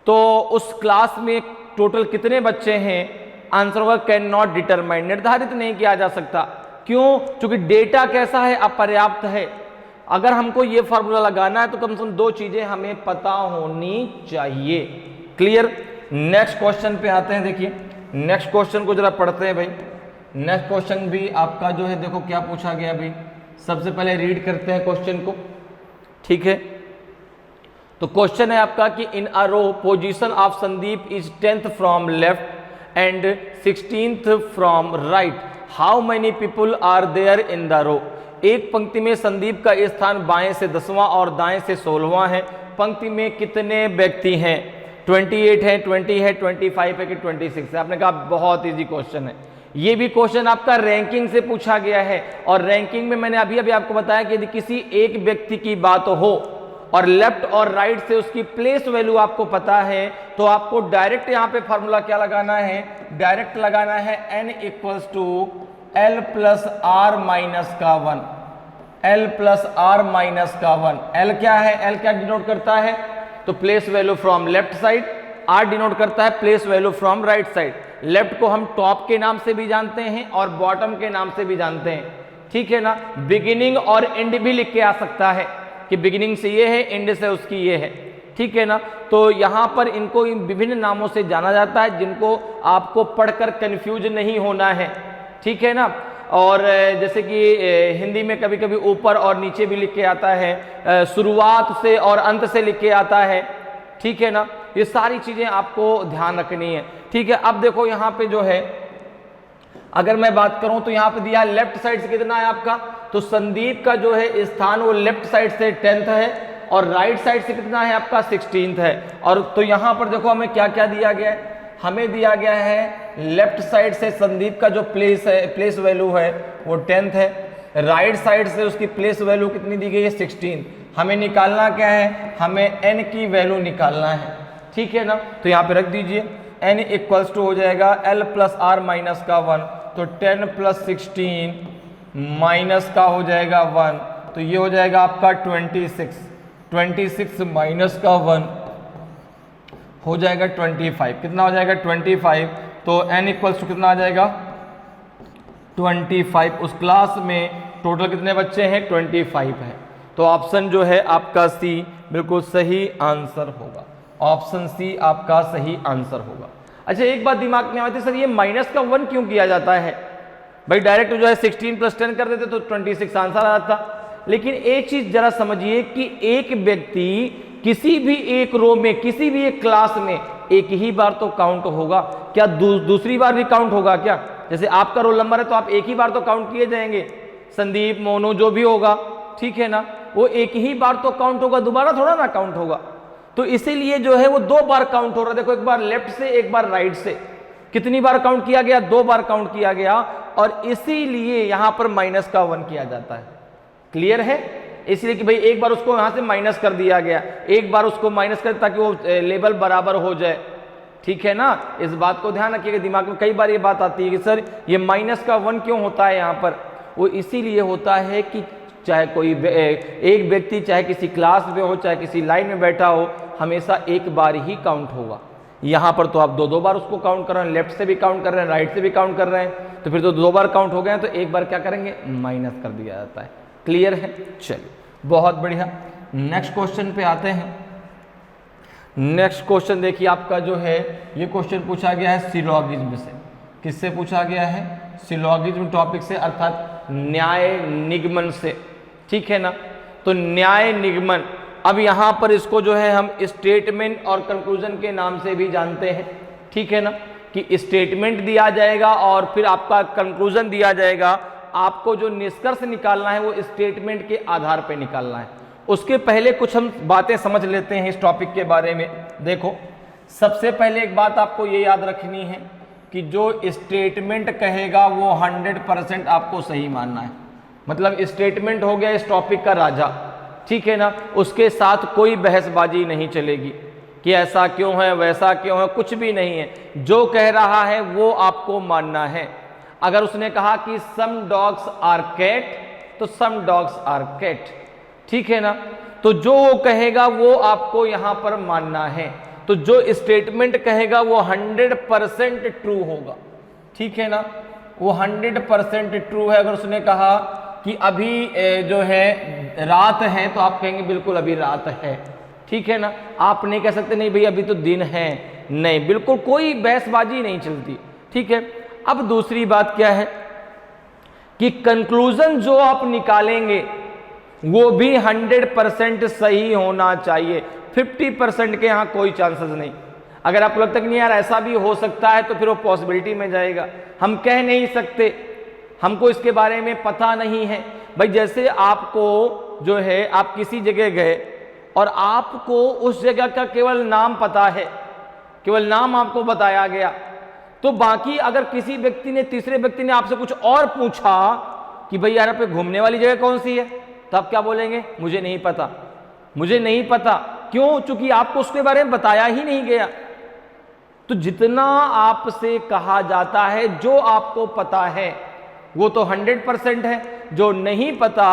तो उस क्लास में टोटल कितने बच्चे हैं? आंसर होगा कैन नॉट डिटरमाइन, निर्धारित नहीं किया जा सकता। क्यों? क्योंकि डेटा कैसा है? अपर्याप्त है। अगर हमको ये फार्मूला लगाना है तो कम से कम दो चीजें हमें पता होनी चाहिए। क्लियर? नेक्स्ट क्वेश्चन पे आते हैं। देखिए नेक्स्ट क्वेश्चन को जरा पढ़ते हैं भाई। नेक्स्ट क्वेश्चन भी आपका जो है देखो क्या पूछा गया भाई। सबसे पहले रीड करते हैं क्वेश्चन को। ठीक है, तो क्वेश्चन है आपका कि in a row position of Sandeep is 10th from left and 16th from right, how many people are there in the row. एक पंक्ति में संदीप का स्थान बाएं से 10वां और दाएं से 16वां है। पंक्ति में कितने व्यक्ति हैं? 28 है, 20 है, 25 है कि 26 है? आपने कहा बहुत इजी क्वेश्चन है। ये भी क्वेश्चन आपका रैंकिंग से पूछा गया है, और रैंकिंग में मैंने अभी आपको बताया कि यदि किसी एक व्यक्ति की बात हो और लेफ्ट और राइट से उसकी प्लेस वैल्यू आपको पता है तो आपको डायरेक्ट यहां पे फॉर्मूला क्या लगाना है? डायरेक्ट लगाना है n equals to l plus R minus का 1। l प्लस आर माइनस का 1। l क्या है? l क्या डिनोट करता है? तो place value from left side, R denote करता है place value from right side. Left को हम टॉप के नाम से भी जानते हैं और बॉटम के नाम से भी जानते हैं, ठीक है ना। बिगिनिंग और एंड भी लिख के आ सकता है कि बिगिनिंग से ये है, एंड से उसकी ये है, ठीक है ना। तो यहाँ पर इनको इन विभिन्न नामों से जाना जाता है जिनको आपको पढ़कर कंफ्यूज नहीं होना है, ठीक है ना। और जैसे कि हिंदी में कभी कभी ऊपर और नीचे भी लिख के आता है, शुरुआत से और अंत से लिख के आता है, ठीक है ना। ये सारी चीज़ें आपको ध्यान रखनी है, ठीक है। अब देखो यहाँ पे जो है, अगर मैं बात करूं तो यहाँ पे दिया लेफ्ट साइड से कितना है आपका, तो संदीप का जो है स्थान वो लेफ्ट साइड से 10th है और राइट साइड से कितना है आपका 16th है। और तो यहाँ पर देखो हमें क्या क्या दिया गया है, हमें दिया गया है लेफ्ट साइड से संदीप का जो प्लेस वैल्यू है वो 10th है, राइट साइड से उसकी प्लेस वैल्यू कितनी दी गई है 16। हमें निकालना क्या है, हमें n की वैल्यू निकालना है, ठीक है ना। तो यहाँ पे रख दीजिए n इक्वल्स टू हो जाएगा l प्लस आर माइनस का 1, तो 10 प्लस 16 माइनस का हो जाएगा 1, तो ये हो जाएगा आपका 26 माइनस का 1 हो जाएगा 25, कितना हो जाएगा 25। तो n इक्वल्स टू कितना आ जाएगा 25। उस क्लास में टोटल कितने बच्चे हैं 25 है, तो ऑप्शन जो है आपका सी बिल्कुल सही आंसर होगा, ऑप्शन सी आपका सही आंसर होगा। अच्छा एक बात दिमाग में आती है, सर ये माइनस का 1 क्यों किया जाता है? भाई डायरेक्ट जो है 16 प्लस 10 कर देते तो 26 आंसर आ जाता। लेकिन एक चीज जरा समझिए कि एक व्यक्ति किसी भी एक रो में, किसी भी एक क्लास में एक ही बार तो काउंट होगा क्या? दूसरी बार भी काउंट होगा क्या? जैसे आपका रोल नंबर है तो आप एक ही बार तो काउंट किए जाएंगे, संदीप मोनू जो भी होगा, ठीक है ना, वो एक ही बार तो काउंट होगा, दोबारा थोड़ा ना काउंट होगा। तो इसीलिए जो है वो 2 बार काउंट हो रहा है। देखो एक बार लेफ्ट से एक बार राइट से, कितनी बार काउंट किया गया? 2 बार काउंट किया गया, और इसीलिए यहां पर माइनस का 1 किया जाता है। क्लियर है? इसलिए कि भाई एक बार उसको यहां से माइनस कर दिया गया, एक बार उसको माइनस कर, ताकि वो लेवल बराबर हो जाए, ठीक है ना। इस बात को ध्यान रखिएगा, दिमाग में कई बार ये बात आती है कि सर ये माइनस का 1 क्यों होता है यहाँ पर। वो इसीलिए होता है कि चाहे कोई एक व्यक्ति चाहे किसी क्लास में हो, चाहे किसी लाइन में बैठा हो, हमेशा एक बार ही काउंट होगा। यहाँ पर तो आप 2 बार उसको काउंट कर रहे हैं, लेफ्ट से भी काउंट कर रहे हैं, राइट से भी काउंट कर रहे हैं, तो फिर तो 2 बार काउंट हो गए हैं, तो एक बार क्या करेंगे? माइनस कर दिया जाता है। क्लियर है? चलिए बहुत बढ़िया, नेक्स्ट क्वेश्चन पे आते हैं। नेक्स्ट क्वेश्चन देखिए आपका जो है, ये क्वेश्चन पूछा गया है सिलोगिज्म से। किससे पूछा गया है? सिलोगिज्म टॉपिक से, अर्थात न्याय निगमन से, ठीक है ना। तो न्याय निगमन, अब यहाँ पर इसको जो है हम स्टेटमेंट और कंक्लूजन के नाम से भी जानते हैं, ठीक है ना, कि स्टेटमेंट दिया जाएगा और फिर आपका कंक्लूजन दिया जाएगा। आपको जो निष्कर्ष निकालना है वो स्टेटमेंट के आधार पर निकालना है। उसके पहले कुछ हम बातें समझ लेते हैं इस टॉपिक के बारे में। देखो सबसे पहले एक बात आपको ये याद रखनी है कि जो स्टेटमेंट कहेगा वो 100% आपको सही मानना है। मतलब स्टेटमेंट हो गया इस टॉपिक का राजा, ठीक है ना, उसके साथ कोई बहसबाजी नहीं चलेगी कि ऐसा क्यों है, वैसा क्यों है, कुछ भी नहीं है। जो कह रहा है वो आपको मानना है। अगर उसने कहा कि सम डॉग्स आर कैट, तो सम डॉग्स आर कैट, ठीक है ना। तो जो वो कहेगा वो आपको यहां पर मानना है। तो जो स्टेटमेंट कहेगा वो 100% ट्रू होगा, ठीक है ना, वो 100% ट्रू है। अगर उसने कहा कि अभी जो है रात है, तो आप कहेंगे बिल्कुल अभी रात है, ठीक है ना। आप नहीं कह सकते नहीं भाई अभी तो दिन है, नहीं, बिल्कुल कोई बहसबाजी नहीं चलती, ठीक है। अब दूसरी बात क्या है कि कंक्लूजन जो आप निकालेंगे वो भी 100% सही होना चाहिए। 50% के यहाँ कोई चांसेस नहीं। अगर आपको लगता है कि नहीं यार ऐसा भी हो सकता है, तो फिर वो पॉसिबिलिटी में जाएगा। हम कह नहीं सकते, हमको इसके बारे में पता नहीं है। भाई जैसे आपको जो है, आप किसी जगह गए और आपको उस जगह का केवल नाम पता है, केवल नाम आपको बताया गया, तो बाकी अगर किसी व्यक्ति ने, तीसरे व्यक्ति ने आपसे कुछ और पूछा कि भाई यार पे घूमने वाली जगह कौन सी है, तो आप क्या बोलेंगे? मुझे नहीं पता, मुझे नहीं पता। क्यों? चूंकि आपको उसके बारे में बताया ही नहीं गया। तो जितना आपसे कहा जाता है, जो आपको पता है वो तो 100% है। जो नहीं पता,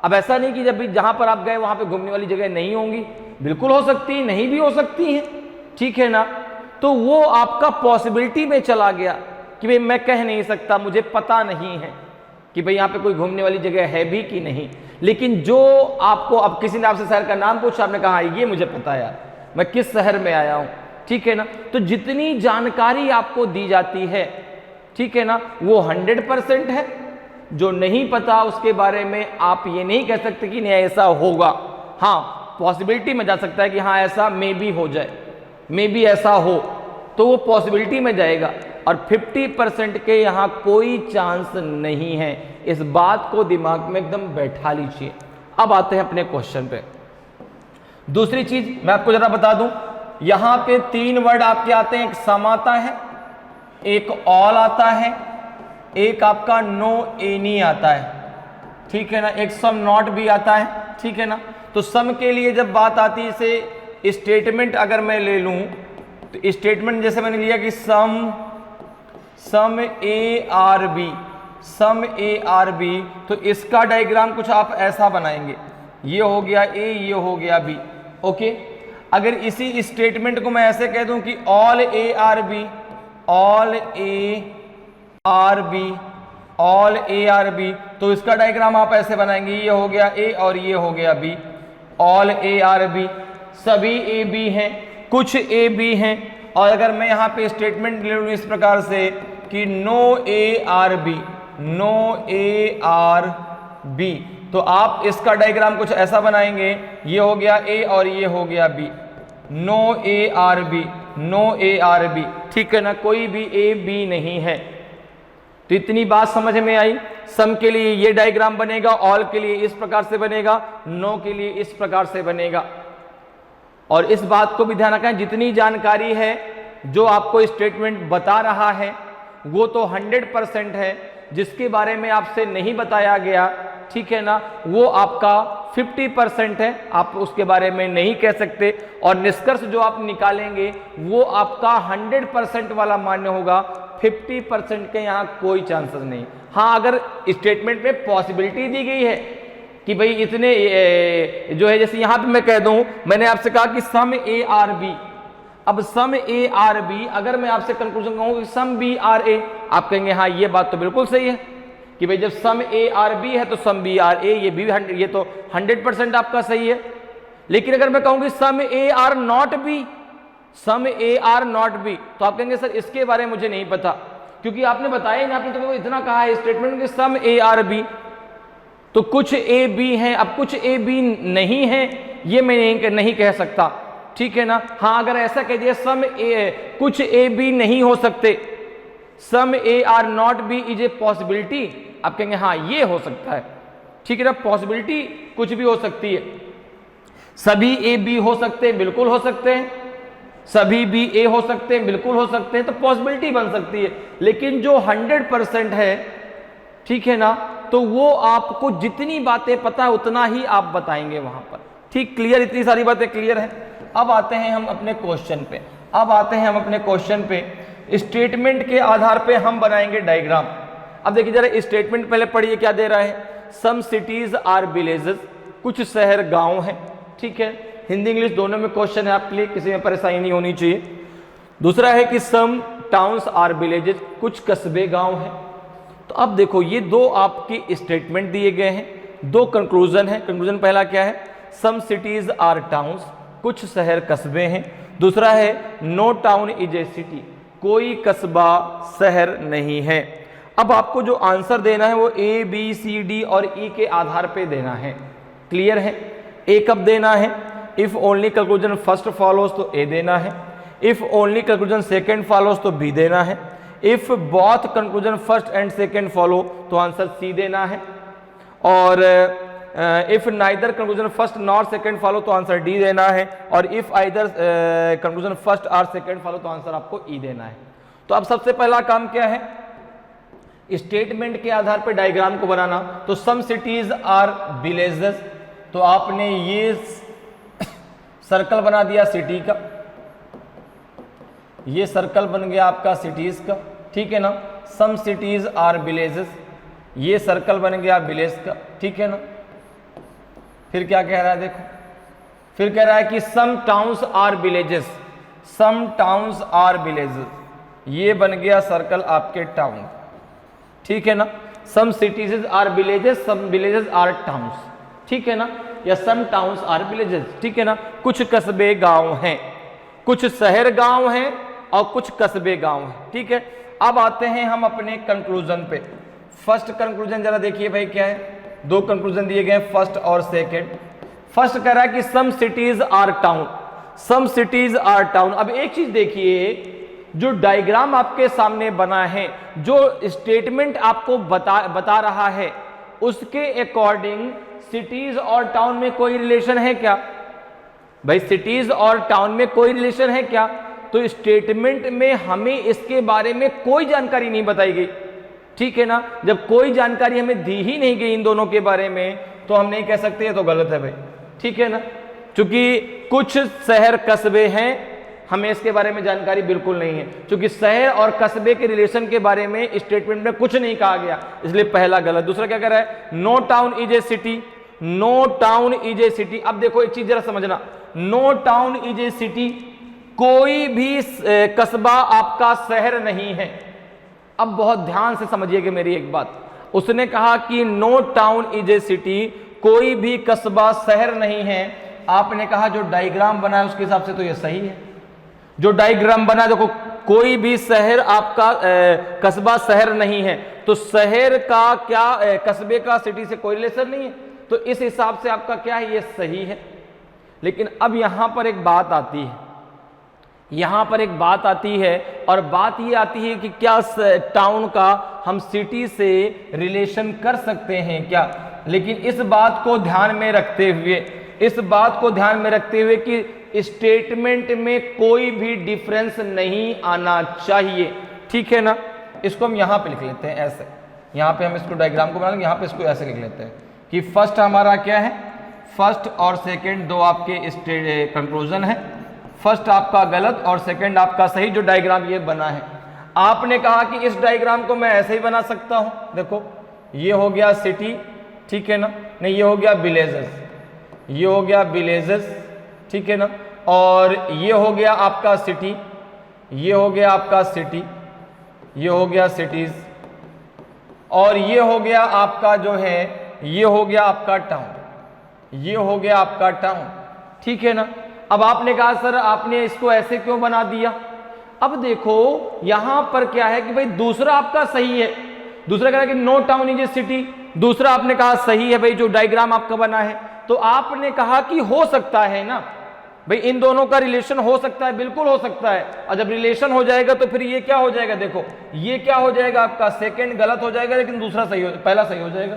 अब ऐसा नहीं कि जब भी जहां पर आप गए वहां पे घूमने वाली जगह नहीं होंगी, बिल्कुल हो सकती है, नहीं भी हो सकती है, ठीक है ना, तो वो आपका पॉसिबिलिटी में चला गया कि भाई मैं कह नहीं सकता, मुझे पता नहीं है कि भाई यहाँ पे कोई घूमने वाली जगह है भी कि नहीं। लेकिन जो आपको, अब किसी ने आपसे शहर का नाम पूछा, आपने कहा ये मुझे पता है यार, मैं किस शहर में आया हूँ, ठीक है ना। तो जितनी जानकारी आपको दी जाती है, ठीक है ना, वो 100% है। जो नहीं पता उसके बारे में आप ये नहीं कह सकते कि नहीं ऐसा होगा। हाँ, पॉसिबिलिटी में जा सकता है कि हाँ ऐसा मे बी हो जाए, मे बी ऐसा हो, तो वो पॉसिबिलिटी में जाएगा। और 50% के यहाँ कोई चांस नहीं है। इस बात को दिमाग में एकदम बैठा लीजिए। अब आते हैं अपने क्वेश्चन पे। दूसरी चीज मैं आपको जरा बता दूं, यहां पे 3 वर्ड आपके आते हैं, एक सम आता है, एक ऑल आता है, एक आपका नो एनी आता है, ठीक है ना, एक सम नॉट भी आता है, ठीक है ना। तो सम के लिए जब बात आती है, इसे स्टेटमेंट अगर मैं ले लूं, तो स्टेटमेंट जैसे मैंने लिया कि some A are B, some A are B, तो इसका डायग्राम कुछ आप ऐसा बनाएंगे, ये हो गया ए, ये हो गया बी, ओके। अगर इसी स्टेटमेंट को मैं ऐसे कह दूं कि all A are B, all A are B, all A are B, तो इसका डायग्राम आप ऐसे बनाएंगे, ये हो गया ए और ये हो गया B, all A are B, सभी ए बी हैं, कुछ ए बी हैं। और अगर मैं यहाँ पे स्टेटमेंट ले लूँ इस प्रकार से कि no A are B, no A are B, तो आप इसका डायग्राम कुछ ऐसा बनाएंगे, ये हो गया ए और ये हो गया B, no A are B, no A are B, ठीक है ना, कोई भी ए बी नहीं है। तो इतनी बात समझ में आई। सम के लिए ये डायग्राम बनेगा, ऑल के लिए इस प्रकार से बनेगा, नो के लिए इस प्रकार से बनेगा। और इस बात को भी ध्यान रखें, जितनी जानकारी है जो आपको स्टेटमेंट बता रहा है वो तो 100% है, जिसके बारे में आपसे नहीं बताया गया, ठीक है ना, वो आपका 50% है, आप उसके बारे में नहीं कह सकते। और निष्कर्ष जो आप निकालेंगे वो आपका 100% वाला मान्य होगा, 50% के यहाँ कोई चांसेस नहीं। हाँ, अगर स्टेटमेंट में पॉसिबिलिटी दी गई है कि भाई इतने जो है, जैसे यहां पे मैं कह दूं, मैंने आपसे कहा कि सम ए आर बी, अब सम ए आर बी, अगर मैं आपसे कंक्लूजन कहूं कि सम बी आर ए, आप कहेंगे हाँ ये बात तो बिल्कुल सही है कि भाई जब सम ए आर बी है तो सम बी आर ए, ये भी ये तो 100% आपका सही है। लेकिन अगर मैं कहूं कि some A are not B, some A are not B, तो आप कहेंगे सर इसके बारे में मुझे नहीं पता, क्योंकि आपने बताया नहीं, आपने तो इतना कहा है स्टेटमेंट में सम ए आर बी, तो कुछ ए बी हैं, अब कुछ ए बी नहीं है ये मैं नहीं कह सकता, ठीक है ना। हाँ, अगर ऐसा कह दिया सम ए, कुछ ए बी नहीं हो सकते, some A are not B is a possibility, आप कहेंगे हाँ ये हो सकता है, ठीक है ना, पॉसिबिलिटी कुछ भी हो सकती है। सभी ए बी हो सकते हैं, बिल्कुल हो सकते हैं, सभी बी ए हो सकते हैं, बिल्कुल हो सकते हैं, तो पॉसिबिलिटी बन सकती है। लेकिन जो 100% है, ठीक है ना, तो वो आपको जितनी बातें पता है उतना ही आप बताएंगे वहां पर, ठीक, क्लियर, इतनी सारी बातें क्लियर हैं। अब आते हैं हम अपने क्वेश्चन पे, अब आते हैं हम अपने क्वेश्चन पे। स्टेटमेंट के आधार पे हम बनाएंगे डायग्राम। अब देखिए जरा स्टेटमेंट पहले पढ़िए क्या दे रहा है, सम सिटीज आर विलेजेस, कुछ शहर गांव हैं, ठीक है, हिंदी इंग्लिश दोनों में क्वेश्चन है आपके लिए, किसी में परेशानी नहीं होनी चाहिए। दूसरा है कि सम टाउन्स आर विलेजेस, कुछ कस्बे गांव हैं। तो अब देखो ये दो आपके स्टेटमेंट दिए गए हैं, दो कंक्लूजन है। कंक्लूजन पहला क्या है, सम सिटीज आर टाउन्स, कुछ शहर कस्बे हैं। दूसरा है no town is a city, कोई कस्बा शहर नहीं है। अब आपको जो आंसर देना है वो ए बी सी डी और ई के आधार पे देना है, क्लियर है। ए कब देना है, if only conclusion first follows तो ए देना है, if only conclusion second follows तो बी देना है, if both conclusion first and second follow तो आंसर सी देना है, और if neither conclusion first nor second follow तो आंसर डी देना है, और इफ आइदर कंक्लूजन फर्स्ट और सेकंड फॉलो तो आंसर आपको ई देना है। तो अब सबसे पहला काम क्या है, स्टेटमेंट के आधार पर डायग्राम को बनाना। तो सम सिटीज आर विलेजेस, तो आपने ये सर्कल बना दिया सिटी का, ये सर्कल बन गया आपका सिटीज का, ठीक है ना। सम सिटीज आर विलेजेस, ये सर्कल बन गया विलेज का, ठीक है ना। फिर क्या कह रहा है देखो, फिर कह रहा है कि some towns are villages, some towns are villages, ये बन गया सर्कल आपके टाउन, ठीक है ना। Some cities are villages, some villages are towns, ठीक है ना, या सम टाउन्स आर विलेजेस, ठीक है ना। कुछ कस्बे गांव हैं, कुछ शहर गांव हैं और कुछ कस्बे गांव हैं, ठीक है। अब आते हैं हम अपने कंक्लूजन पे। फर्स्ट कंक्लूजन जरा देखिए भाई क्या है, दो कंक्लूजन दिए गए हैं, फर्स्ट और सेकंड। फर्स्ट कह रहा है कि some cities are town, some cities are town. अब एक चीज देखिए, जो डायग्राम आपके सामने बना है, जो स्टेटमेंट आपको बता रहा है, उसके अकॉर्डिंग सिटीज और टाउन में कोई रिलेशन है क्या भाई? सिटीज और टाउन में कोई रिलेशन है क्या? तो स्टेटमेंट में हमें इसके बारे में कोई जानकारी नहीं बताई गई, ठीक है ना। जब कोई जानकारी हमें दी ही नहीं गई इन दोनों के बारे में, तो हम नहीं कह सकते ये तो गलत है भाई, ठीक है ना। क्योंकि कुछ शहर कस्बे हैं, हमें इसके बारे में जानकारी बिल्कुल नहीं है, क्योंकि शहर और कस्बे के रिलेशन के बारे में स्टेटमेंट में कुछ नहीं कहा गया, इसलिए पहला गलत। दूसरा क्या कह रहा है? No town is a city, no town is a city. अब देखो एक चीज जरा समझना, no town is a city, कोई भी कस्बा आपका शहर नहीं है। अब बहुत ध्यान से समझिएगा मेरी एक बात, उसने कहा कि no town is a city, कोई भी कस्बा शहर नहीं है। आपने कहा जो डायग्राम बना है उसके हिसाब से तो ये सही है। जो डायग्राम बना देखो, कोई भी शहर आपका कस्बा शहर नहीं है, तो शहर का क्या कस्बे का सिटी से कोई रिलेशन नहीं है, तो इस हिसाब से आपका क्या है, ये सही है। लेकिन अब यहां पर एक बात आती है, यहां पर एक बात आती है, और बात ये आती है कि क्या टाउन का हम सिटी से रिलेशन कर सकते हैं क्या। लेकिन इस बात को ध्यान में रखते हुए, इस बात को ध्यान में रखते हुए कि स्टेटमेंट में कोई भी डिफरेंस नहीं आना चाहिए, ठीक है ना। इसको हम यहां पे लिख लेते हैं ऐसे, यहां पे हम इसको डायग्राम को बना लेंगे, यहां पे इसको ऐसे लिख लेते हैं कि फर्स्ट हमारा क्या है, फर्स्ट और सेकंड दो आपके कंक्लूजन है। फर्स्ट आपका गलत और सेकंड आपका सही, जो डायग्राम ये बना है। आपने कहा कि इस डायग्राम को मैं ऐसे ही बना सकता हूं, देखो ये हो गया सिटी, ठीक है ना, नहीं ये हो गया विलेजेस, ये हो गया विलेजेस, ठीक है ना, और ये हो गया आपका सिटी, ये हो गया आपका सिटी, ये हो गया सिटीज, और ये हो गया आपका जो है, ये हो गया आपका टाउन, ये हो गया आपका टाउन, ठीक है ना। अब आपने कहा सर आपने इसको ऐसे क्यों बना दिया? अब देखो यहां पर क्या है कि भाई दूसरा आपका सही है, दूसरा कह रहा है कि no town is a city, दूसरा आपने कहा सही है भाई, जो डायग्राम आपका बना है। तो आपने कहा कि हो सकता है ना भाई, इन दोनों का रिलेशन हो सकता है, बिल्कुल हो सकता है। और जब रिलेशन हो जाएगा तो फिर ये क्या हो जाएगा, देखो ये क्या हो जाएगा, आपका सेकंड गलत हो जाएगा लेकिन दूसरा सही हो, पहला सही हो जाएगा,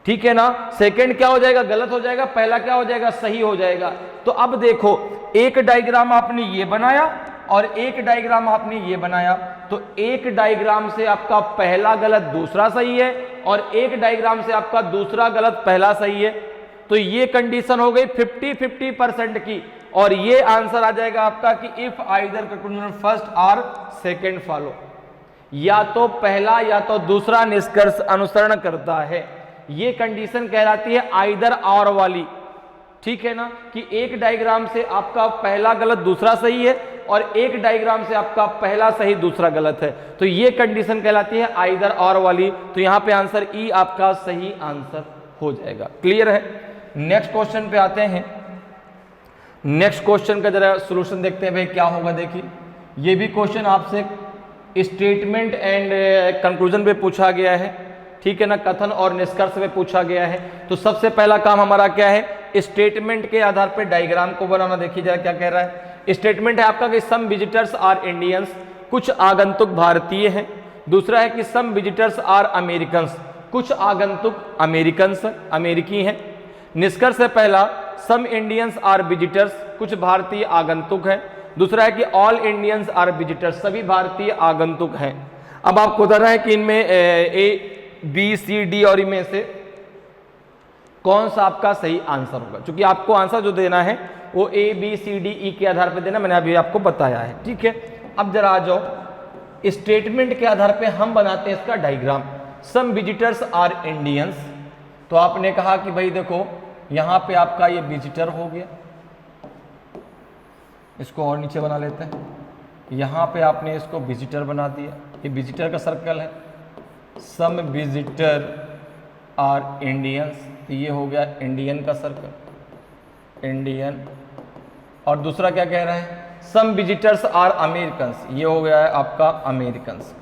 ठीक है ना। सेकंड क्या हो जाएगा, गलत हो जाएगा, पहला क्या हो जाएगा, सही हो जाएगा। तो अब देखो एक डायग्राम आपने ये बनाया और एक डायग्राम आपने ये बनाया, तो एक डायग्राम से आपका पहला गलत दूसरा सही है, और एक डायग्राम से आपका दूसरा गलत पहला सही है। तो ये कंडीशन हो गई 50-50% की, और ये आंसर आ जाएगा आपका कि इफ आइदर कंक्लूजन फर्स्ट और सेकंड फॉलो, या तो पहला या तो दूसरा निष्कर्ष अनुसरण करता है। ये कंडीशन कहलाती है आइदर और वाली, ठीक है ना, कि एक डायग्राम से आपका पहला गलत दूसरा सही है, और एक डायग्राम से आपका पहला सही दूसरा गलत है। तो ये कंडीशन कहलाती है आइदर और वाली। तो यहां पे आंसर ई आपका सही आंसर हो जाएगा। क्लियर है? नेक्स्ट क्वेश्चन पे आते हैं। नेक्स्ट क्वेश्चन का जरा सॉल्यूशन देखते हैं भाई क्या होगा। देखिए ये भी क्वेश्चन आपसे स्टेटमेंट एंड कंक्लूजन पे पूछा गया है, ठीक है ना, कथन और निष्कर्ष पे पूछा गया है। तो सबसे पहला काम हमारा क्या है, स्टेटमेंट के आधार पे डायग्राम को बनाना। देखिए जरा क्या कह रहा है। स्टेटमेंट है आपका कि सम विजिटर्स आर इंडियंस, कुछ आगंतुक भारतीय हैं। दूसरा है कि सम विजिटर्स आर अमेरिकन्स, कुछ आगंतुक अमेरिकन्स अमेरिकी हैं। निष्कर्ष है पहला, सम इंडियंस आर विजिटर्स, कुछ भारतीय आगंतुक हैं। दूसरा है कि ऑल इंडियंस आर विजिटर्स, सभी भारतीय आगंतुक हैं। अब आपको बताना है कि इनमें ए बी सी डी और इनमें से कौन सा आपका सही आंसर होगा, क्योंकि आपको आंसर जो देना है वो ए बी सी डी ई के आधार पर देना, मैंने अभी आपको बताया है, ठीक है। अब जरा आ जाओ, स्टेटमेंट के आधार पे हम बनाते हैं इसका diagram. Some visitors are Indians, तो आपने कहा कि भाई देखो यहां पे आपका ये विजिटर हो गया, इसको और नीचे बना लेते हैं। यहाँ पे आपने इसको विजिटर बना दिया, ये विजिटर का सर्कल है। सम विजिटर आर इंडियंस, तो ये हो गया इंडियन का सर्कल, इंडियन। और दूसरा क्या कह रहा है, सम विजिटर्स आर अमेरिकन्स, ये हो गया है आपका अमेरिकन्स,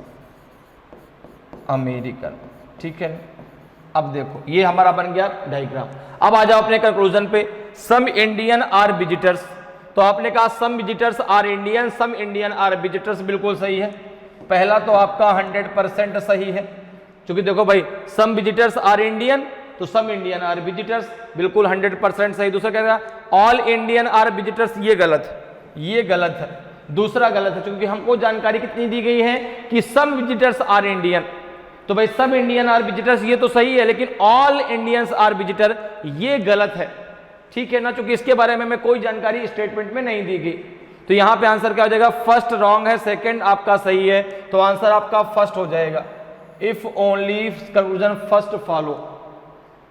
अमेरिकन। ठीक है, अब देखो ये हमारा बन गया डायग्राम। अब आ जाओ अपने कंक्लूजन पे। सम इंडियन आर विजिटर्स, तो आपने कहा some visitors are Indian, some Indian are visitors, बिल्कुल सही है। पहला तो आपका 100% सही है, क्योंकि देखो भाई सम विजिटर्स आर इंडियन, तो सम इंडियन आर विजिटर्स, बिल्कुल 100% सही। दूसरा क्या कहा, ऑल इंडियन आर विजिटर्स, ये गलत है, ये गलत है, दूसरा गलत है, क्योंकि हमको जानकारी कितनी दी गई है कि सम विजिटर्स आर इंडियन, तो भाई सम इंडियन आर विजिटर्स ये तो सही है, लेकिन ऑल इंडियंस आर विजिटर ये गलत है। ठीक है ना, क्योंकि इसके बारे में हमें कोई जानकारी स्टेटमेंट में नहीं दी गई। तो यहां पे आंसर क्या हो जाएगा, फर्स्ट रॉन्ग है, सेकंड आपका सही है, तो आंसर आपका फर्स्ट हो जाएगा। If only conclusion first follow,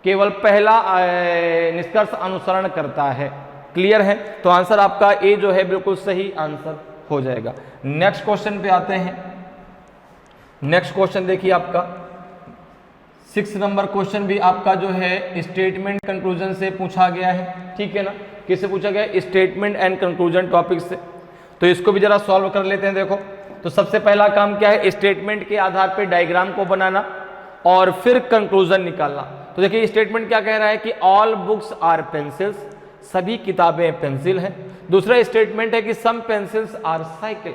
केवल पहला निष्कर्ष अनुसरण करता है। क्लियर है, तो आंसर आपका ए जो है बिल्कुल सही आंसर हो जाएगा। नेक्स्ट क्वेश्चन पे आते हैं। नेक्स्ट क्वेश्चन देखिए आपका 6 नंबर क्वेश्चन भी आपका जो है स्टेटमेंट कंक्लूजन से पूछा गया है। ठीक है ना, किससे पूछा गया, स्टेटमेंट एंड कंक्लूजन टॉपिक से। तो इसको भी जरा सॉल्व कर लेते हैं। देखो तो सबसे पहला काम क्या है, स्टेटमेंट के आधार पे डायग्राम को बनाना और फिर कंक्लूजन निकालना। तो देखिए स्टेटमेंट क्या कह रहा है कि ऑल बुक्स आर पेंसिल्स, सभी किताबें पेंसिल हैं। दूसरा स्टेटमेंट है कि सम पेंसिल्स आर साइकिल,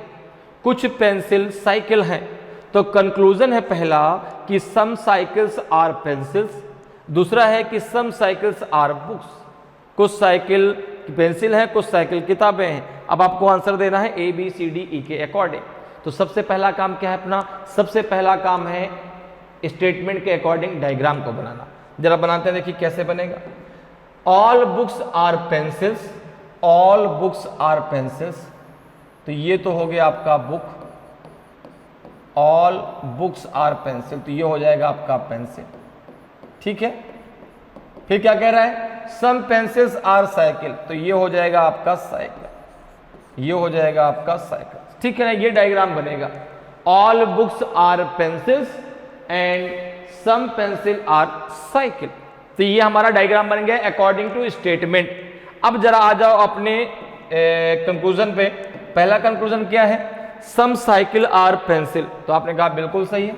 कुछ पेंसिल साइकिल हैं। तो कंक्लूजन है पहला कि सम साइकिल्स आर पेंसिल्स, दूसरा है कि सम साइकिल्स आर बुक्स, कुछ साइकिल पेंसिल हैं, कुछ साइकिल किताबें हैं। अब आपको आंसर देना है ए बी सी डी ई के अकॉर्डिंग। तो सबसे पहला काम क्या है अपना, सबसे पहला काम है स्टेटमेंट के अकॉर्डिंग डायग्राम को बनाना। जरा बनाते हैं, देखिए कैसे बनेगा। All books are pencils, all books are pencils, तो ये तो हो गया आपका book, all books are pencil, तो ये हो जाएगा आपका पेंसिल। ठीक है, फिर क्या कह रहा है, सम पेंसिल्स आर साइकिल, तो ये हो जाएगा आपका साइकिल, ये हो जाएगा आपका साइकिल। ठीक है ना, ये डायग्राम बनेगा। All books are pencils and some pencil are cycle, तो ये हमारा डायग्राम बन गया अकॉर्डिंग टू स्टेटमेंट। अब जरा आ जाओ अपने कंक्लूजन पे। पहला कंक्लूजन क्या है, सम साइकिल आर पेंसिल, तो आपने कहा बिल्कुल सही है,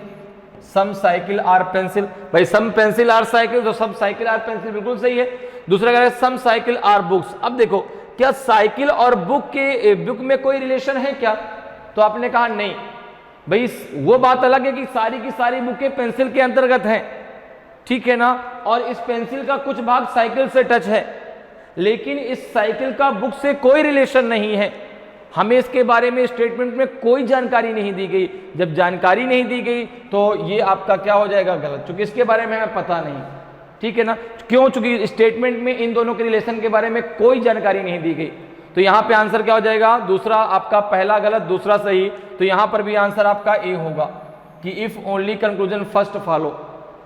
सम साइकिल आर पेंसिल। भाई सम पेंसिल आर साइकिल, तो सम साइकिल आर पेंसिल बिल्कुल सही है। दूसरा कह रहा है सम साइकिल आर बुक्स। अब देखो क्या साइकिल और बुक में कोई रिलेशन है क्या, तो आपने कहा नहीं। भाई वो बात अलग है कि सारी की सारी बुकें पेंसिल के अंतर्गत हैं, ठीक है ना, और इस पेंसिल का कुछ भाग साइकिल से टच है, लेकिन इस साइकिल का बुक से कोई रिलेशन नहीं है। हमें इसके बारे में स्टेटमेंट में कोई जानकारी नहीं दी गई। जब जानकारी नहीं दी गई तो ये आपका क्या हो जाएगा, गलत, क्योंकि इसके बारे में हमें पता नहीं। ठीक है ना, क्यों, चूंकि स्टेटमेंट में इन दोनों के रिलेशन के बारे में कोई जानकारी नहीं दी गई। तो यहां पे आंसर क्या हो जाएगा, दूसरा आपका, पहला गलत दूसरा सही। तो यहां पर भी आंसर आपका ए होगा कि if only conclusion first follow,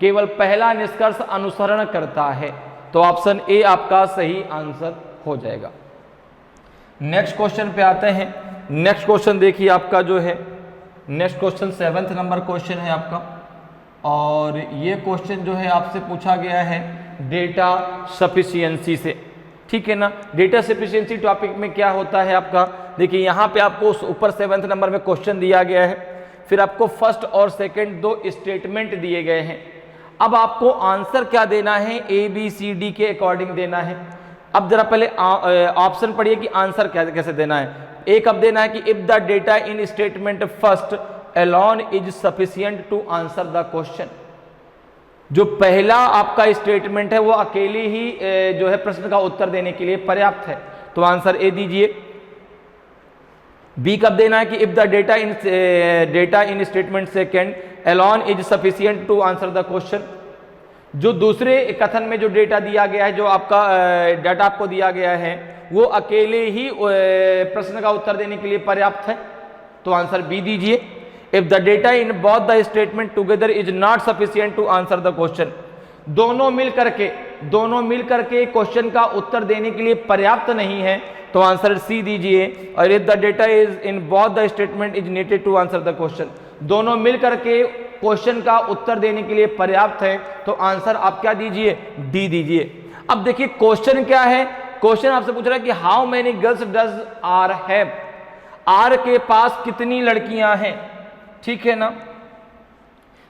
केवल पहला निष्कर्ष अनुसरण करता है। तो ऑप्शन ए आपका सही आंसर हो जाएगा। नेक्स्ट क्वेश्चन पे आते हैं। नेक्स्ट क्वेश्चन देखिए आपका जो है, next question 7th number question है आपका, और ये क्वेश्चन जो है आपसे पूछा गया है डेटा सफिशिएंसी से। ठीक है ना, डेटा सफिशिएंसी टॉपिक में क्या होता है आपका, देखिए यहाँ पे आपको ऊपर 7th नंबर में क्वेश्चन दिया गया है, फिर आपको फर्स्ट और सेकंड दो स्टेटमेंट दिए गए हैं। अब आपको आंसर क्या देना है, ए बी सी डी के अकॉर्डिंग देना है। अब जरा पहले ऑप्शन पढ़िए कि आंसर कैसे देना है। एक अब देना है कि if the data in statement first alone is sufficient to answer the question. जो पहला आपका स्टेटमेंट है वो अकेले ही जो है प्रश्न का उत्तर देने के लिए पर्याप्त है, तो आंसर ए दीजिए। बी कब देना है कि if the data in statement second alone is sufficient to answer the question. जो दूसरे कथन में जो डेटा दिया गया है, जो आपका डाटा आपको दिया गया है, वो अकेले ही प्रश्न का उत्तर देने के लिए पर्याप्त है, तो आंसर बी दीजिए। If the data in both the statement together is not sufficient to answer the question, दोनों मिल करके दोनों मिलकर के क्वेश्चन का उत्तर देने के लिए पर्याप्त नहीं है, तो आंसर सी दीजिए। और if the data is in both the statement is needed to answer the question, दोनों मिलकर के क्वेश्चन का उत्तर देने के लिए पर्याप्त है, तो आंसर आप क्या दीजिए, डी दीजिए। अब देखिए क्वेश्चन क्या है, क्वेश्चन आपसे पूछ रहा है कि how many girls does R have, R के पास कितनी लड़कियां हैं, ठीक है ना,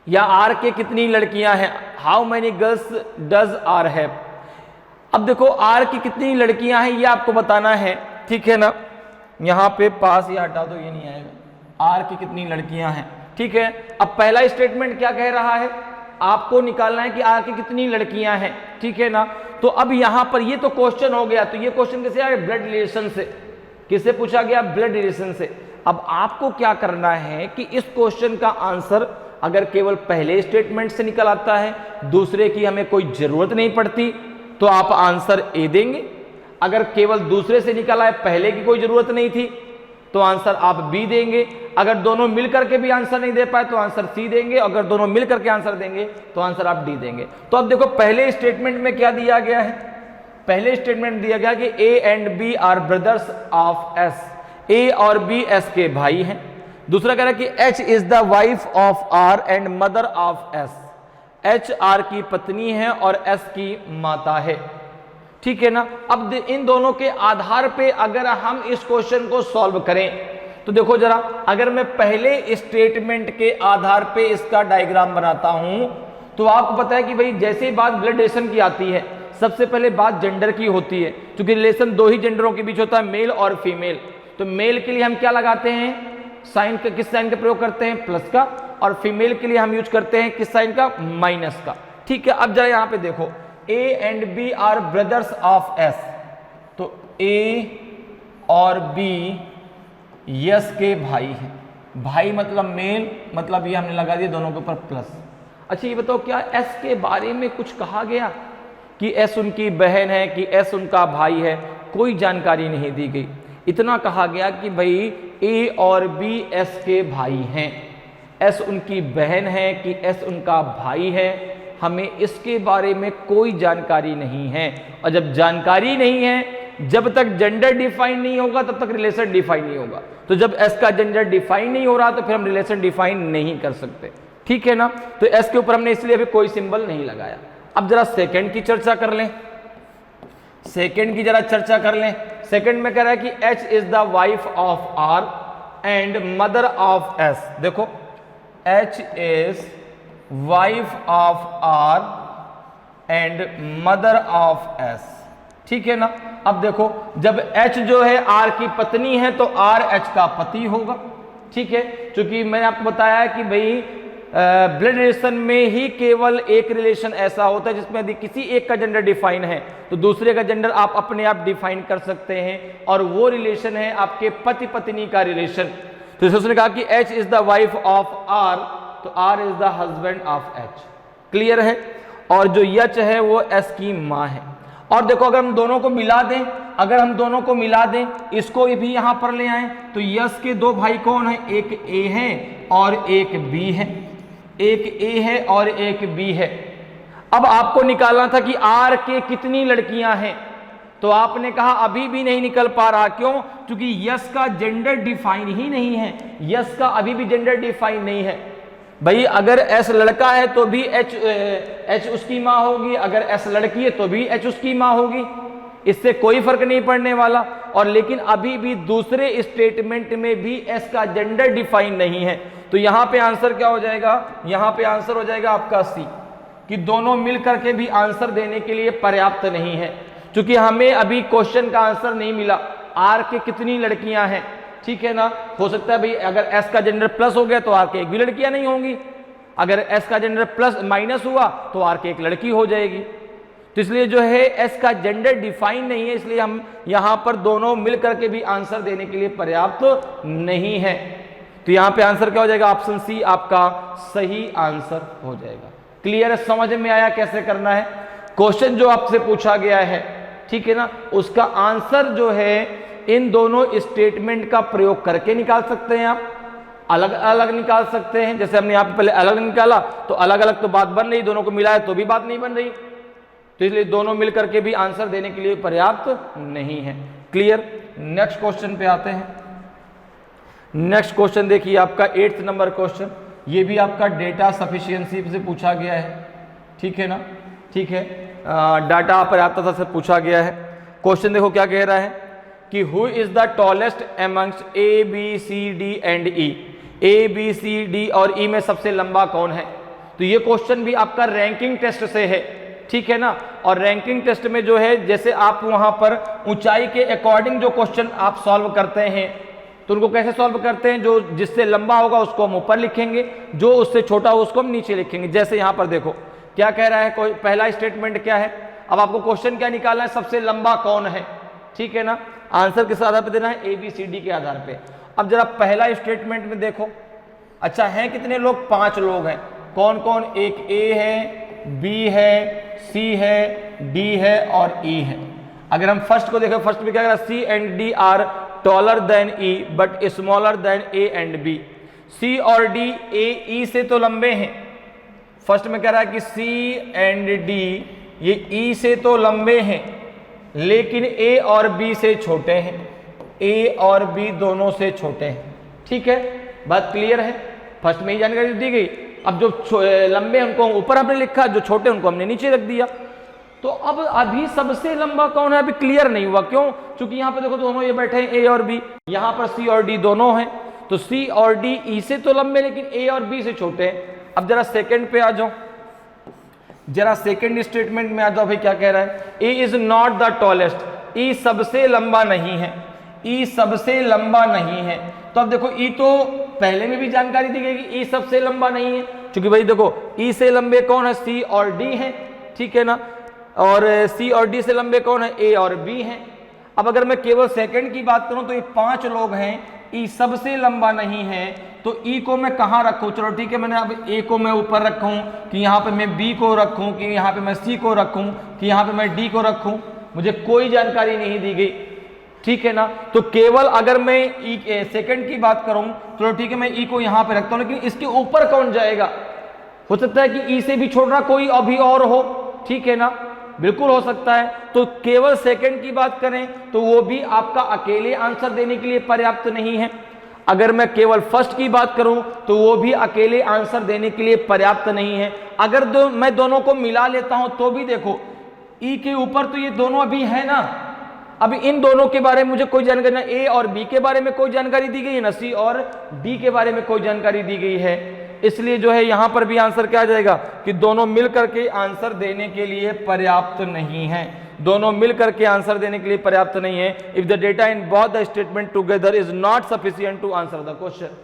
या आर के कितनी लड़कियां हैं, how many girls does R have. अब देखो आर की कितनी लड़कियां हैं ये आपको बताना है, ठीक है ना, यहां पे पास ये हटा दो, ये नहीं आएगा, आर की कितनी लड़कियां हैं, ठीक है। अब पहला स्टेटमेंट क्या कह रहा है, आपको निकालना है कि आर की कितनी लड़कियां हैं, ठीक है ना। तो अब यहां पर ये तो क्वेश्चन हो गया, तो ये क्वेश्चन किससे आया, ब्लड रिलेशन से, किससे पूछा गया, ब्लड रिलेशन से। अब आपको क्या करना है कि इस क्वेश्चन का आंसर अगर केवल पहले स्टेटमेंट से निकल आता है, दूसरे की हमें कोई जरूरत नहीं पड़ती, तो आप आंसर ए देंगे। अगर केवल दूसरे से निकला है, पहले की कोई जरूरत नहीं थी, तो आंसर आप बी देंगे। अगर दोनों मिलकर के भी आंसर नहीं दे पाए तो आंसर सी देंगे। अगर दोनों मिलकर के आंसर देंगे तो आंसर आप डी देंगे। तो अब देखो पहले स्टेटमेंट में क्या दिया गया है, पहले स्टेटमेंट दिया गया कि A and B are brothers of S, A और बी एस के भाई हैं। दूसरा कह रहा है कि H is the wife of R and mother of S, H R की पत्नी है और एस की माता है, ठीक है ना। अब इन दोनों के आधार पे अगर हम इस क्वेश्चन को सॉल्व करें तो देखो जरा, अगर मैं पहले स्टेटमेंट के आधार पे इसका डायग्राम बनाता हूं तो आपको पता है कि भाई जैसे ही बात ब्लड रिलेशन की आती है, सबसे पहले बात जेंडर की होती है, क्योंकि रिलेशन दो ही जेंडरों के बीच होता है, मेल और फीमेल। तो मेल के लिए हम क्या लगाते हैं, साइन का, किस साइन का प्रयोग करते हैं, प्लस का, और फीमेल के लिए हम यूज करते हैं किस साइन का, माइनस का, ठीक है। अब जरा यहां पे देखो, A and B are brothers of S, तो ए और बी यस के भाई हैं, भाई मतलब मेल, मतलब ये हमने लगा दिया दोनों के ऊपर प्लस। अच्छा ये बताओ क्या एस के बारे में कुछ कहा गया कि एस उनकी बहन है, कि एस उनका भाई है, कोई जानकारी नहीं दी गई। इतना कहा गया कि भाई ए और बी एस के भाई हैं, एस उनकी बहन है कि एस उनका भाई है, हमें इसके बारे में कोई जानकारी नहीं है। और जब जानकारी नहीं है, जब तक जेंडर डिफाइन नहीं होगा तब तक रिलेशन डिफाइन नहीं होगा। तो जब एस का जेंडर डिफाइन नहीं हो रहा तो फिर हम रिलेशन डिफाइन नहीं कर सकते, ठीक है ना। तो एस के ऊपर हमने इसलिए अभी कोई सिंबल नहीं लगाया। अब जरा सेकंड की चर्चा कर लें, सेकंड की जरा चर्चा कर लें। सेकंड में कह रहा है कि H is the wife of R and mother of S. देखो H is wife of R and mother of S, ठीक है ना। अब देखो जब H जो है R की पत्नी है तो R H का पति होगा, ठीक है। क्योंकि मैंने आपको बताया कि भाई ब्लड रिलेशन में ही केवल एक रिलेशन ऐसा होता है जिसमें यदि किसी एक का जेंडर डिफाइन है तो दूसरे का जेंडर आप अपने आप डिफाइन कर सकते हैं, और वो रिलेशन है आपके पति पत्नी का रिलेशन। तो उसने कहा कि H is the wife of R, तो R is the husband of H, clear है। और जो यच है वो S की माँ है। और देखो अगर हम दोनों को मिला दें, अगर हम दोनों को मिला दें, इसको भी यहां पर ले आए तो यस के दो भाई कौन है, एक ए है और एक बी है, एक ए है और एक बी है। अब आपको निकालना था कि आर के कितनी लड़कियां हैं, तो आपने कहा अभी भी नहीं निकल पा रहा, क्यों, क्योंकि यस का जेंडर डिफाइन ही नहीं है, यस का अभी भी जेंडर डिफाइन नहीं है। भाई अगर एस लड़का है तो भी एच उसकी माँ होगी, अगर एस लड़की है तो भी एच उसकी माँ होगी, इससे कोई फर्क नहीं पड़ने वाला। और लेकिन अभी भी दूसरे स्टेटमेंट में भी एस का जेंडर डिफाइन नहीं है, तो यहां पे आंसर क्या हो जाएगा, यहां पे आंसर हो जाएगा आपका सी, कि दोनों मिल करके भी आंसर देने के लिए पर्याप्त नहीं है। क्योंकि हमें अभी क्वेश्चन का आंसर नहीं मिला, आर के कितनी लड़कियां हैं, ठीक है ना। हो सकता है भाई अगर एस का जेंडर प्लस हो गया तो आर के एक भी लड़कियां नहीं होंगी, अगर एस का जेंडर प्लस माइनस हुआ तो आर के एक लड़की हो जाएगी। तो इसलिए जो है एस का जेंडर डिफाइन नहीं है, इसलिए हम यहां पर दोनों मिल करके भी आंसर देने के लिए पर्याप्त नहीं है। तो यहां पे आंसर क्या हो जाएगा, ऑप्शन सी आपका सही आंसर हो जाएगा। क्लियर है, समझ में आया कैसे करना है। क्वेश्चन जो आपसे पूछा गया है, ठीक है ना, उसका आंसर जो है इन दोनों स्टेटमेंट का प्रयोग करके निकाल सकते हैं, आप अलग अलग निकाल सकते हैं। जैसे हमने यहाँ पे पहले अलग निकाला तो अलग अलग तो बात बन रही, दोनों को मिलाया तो भी बात नहीं बन रही। तो इसलिए दोनों मिलकर के भी आंसर देने के लिए पर्याप्त नहीं है। क्लियर। नेक्स्ट क्वेश्चन पे आते हैं। नेक्स्ट क्वेश्चन देखिए आपका 8th नंबर क्वेश्चन, ये भी आपका डेटा सफिशिएंसी से पूछा गया है, ठीक है ना, ठीक है, डाटा पर्याप्तता से पूछा गया है। क्वेश्चन देखो क्या कह रहा है कि who is the tallest amongst A B C D and E, A B C D और ई में सबसे लंबा कौन है। तो ये क्वेश्चन भी आपका रैंकिंग टेस्ट से है, ठीक है ना, और रैंकिंग टेस्ट में जो है जैसे आप वहां पर ऊंचाई के अकॉर्डिंग जो क्वेश्चन आप सॉल्व करते हैं, तो उनको कैसे सॉल्व करते हैं, जो जिससे लंबा होगा उसको हम ऊपर लिखेंगे, जो उससे छोटा हो उसको हम नीचे लिखेंगे। जैसे यहां पर देखो क्या कह रहा है, कोई पहला स्टेटमेंट क्या है, अब आपको क्वेश्चन क्या निकालना है, सबसे लंबा कौन है, ठीक है ना, आंसर किस आधार पर देना है, ए बी सी डी के आधार पे। अब जरा पहला स्टेटमेंट में देखो, अच्छा है कितने लोग, 5 लोग हैं, कौन कौन, एक ए है, बी है, सी है, डी है और ई है। अगर हम फर्स्ट को देखें, फर्स्ट में क्या कह रहा है, C and D are taller than E but smaller than A and B. C और डी ए ई से तो लंबे हैं, फर्स्ट में कह रहा है कि सी एंड डी ये ई से तो लंबे हैं लेकिन ए और बी से छोटे हैं, ए और बी दोनों से छोटे हैं, ठीक है, बात क्लियर है। फर्स्ट में ही जानकारी दी गई। अब जो लंबे उनको ऊपर हमने लिखा, जो छोटे उनको हमने नीचे रख दिया। तो अब अभी सबसे लंबा कौन है अभी क्लियर नहीं हुआ, क्यों, क्योंकि यहां पर देखो दोनों ये बैठे हैं ए और बी, यहां पर सी और डी दोनों हैं, तो सी और डी ई से तो लंबे लेकिन ए और बी से छोटे हैं। अब जरा सेकंड पे आ जाओ, जरा सेकंड स्टेटमेंट में आ जाओ भाई, क्या कह रहा है, ए इज नॉट द टॉलेस्ट, ई सबसे लंबा नहीं है, ई सबसे लंबा नहीं है। तो अब देखो ई तो पहले में भी जानकारी दी गई कि ई सबसे लंबा नहीं है, क्योंकि भाई देखो ई से लंबे कौन है, सी और डी है, ठीक है ना, और सी और डी से लंबे कौन है, ए और बी हैं। अब अगर मैं केवल सेकंड की बात करूं तो ये 5 लोग हैं, ई सबसे लंबा नहीं है, तो ई को मैं कहां रखूं, चलो ठीक है, मैंने अब ए को मैं ऊपर रखूं कि यहां पे मैं बी को रखूं कि यहां पे मैं सी को रखूं कि यहां पे मैं डी को रखूं, मुझे कोई जानकारी नहीं दी गई, ठीक है ना। तो केवल अगर मैं ई सेकंड की बात करूं, चलो ठीक है, मैं ई को यहां पे रखता हूं, लेकिन इसके ऊपर कौन जाएगा, हो सकता है कि ई से भी छोटा कोई अभी और हो, ठीक है ना, बिल्कुल हो सकता है। तो केवल सेकंड की बात करें तो वो भी आपका अकेले आंसर देने के लिए पर्याप्त नहीं है। अगर मैं केवल फर्स्ट की बात करूं तो वो भी अकेले आंसर देने के लिए पर्याप्त नहीं है। अगर मैं दोनों को मिला लेता हूं तो भी देखो ई के ऊपर तो ये दोनों अभी है ना, अभी इन दोनों के बारे में मुझे कोई जानकारी ना, ए और बी के बारे में कोई जानकारी दी गई है ना, सी और डी के बारे में कोई जानकारी दी गई है, इसलिए जो है यहां पर भी आंसर क्या आ जाएगा कि दोनों मिलकर के आंसर देने के लिए पर्याप्त नहीं है, दोनों मिलकर के आंसर देने के लिए पर्याप्त नहीं है। If the data in both the statement together is not sufficient to answer the question.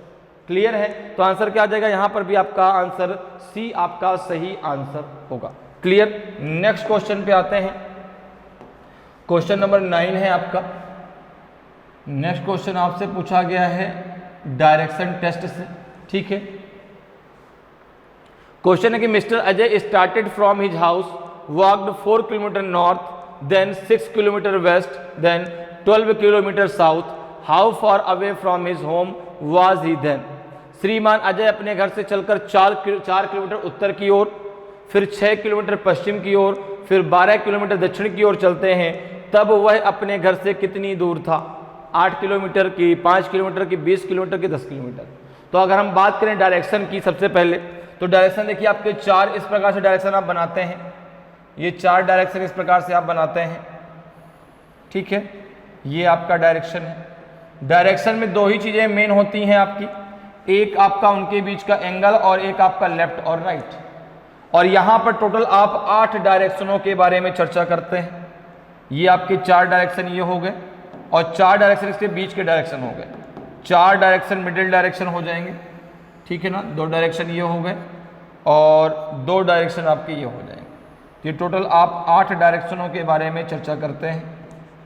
Clear है, तो आंसर क्या आ जाएगा, यहां पर भी आपका आंसर सी आपका सही आंसर होगा। क्लियर। नेक्स्ट क्वेश्चन पे आते हैं, क्वेश्चन नंबर 9 है आपका। नेक्स्ट क्वेश्चन आपसे पूछा गया है डायरेक्शन टेस्ट से, ठीक है। क्वेश्चन है कि mister Ajay started from his house, walked 4 kilometre north, then 6 kilometre west, then 12 kilometre south, how far away from his home was he then. श्रीमान अजय अपने घर से चलकर 4 किलोमीटर उत्तर की ओर, फिर 6 किलोमीटर पश्चिम की ओर, फिर 12 किलोमीटर दक्षिण की ओर चलते हैं, तब वह अपने घर से कितनी दूर था, 8 किलोमीटर की, 5 किलोमीटर की, 20 किलोमीटर की, 10 किलोमीटर। तो अगर हम बात करें डायरेक्शन की, सबसे पहले तो डायरेक्शन देखिए आपके 4 इस प्रकार से डायरेक्शन आप बनाते हैं, ये 4 डायरेक्शन इस प्रकार से आप बनाते हैं, ठीक है, ये आपका डायरेक्शन है। डायरेक्शन में 2 ही चीजें मेन होती हैं आपकी, एक आपका उनके बीच का एंगल और एक आपका लेफ्ट और राइट। और यहां पर टोटल आप 8 डायरेक्शनों के बारे में चर्चा करते हैं। ये आपके 4 डायरेक्शन ये हो गए और 4 डायरेक्शन इसके बीच के डायरेक्शन हो गए, 4 डायरेक्शन मिडिल डायरेक्शन हो जाएंगे, ठीक है ना, 2 डायरेक्शन ये हो गए और 2 डायरेक्शन आपके ये हो जाएंगे। तो ये टोटल आप 8 डायरेक्शनों के बारे में चर्चा करते हैं,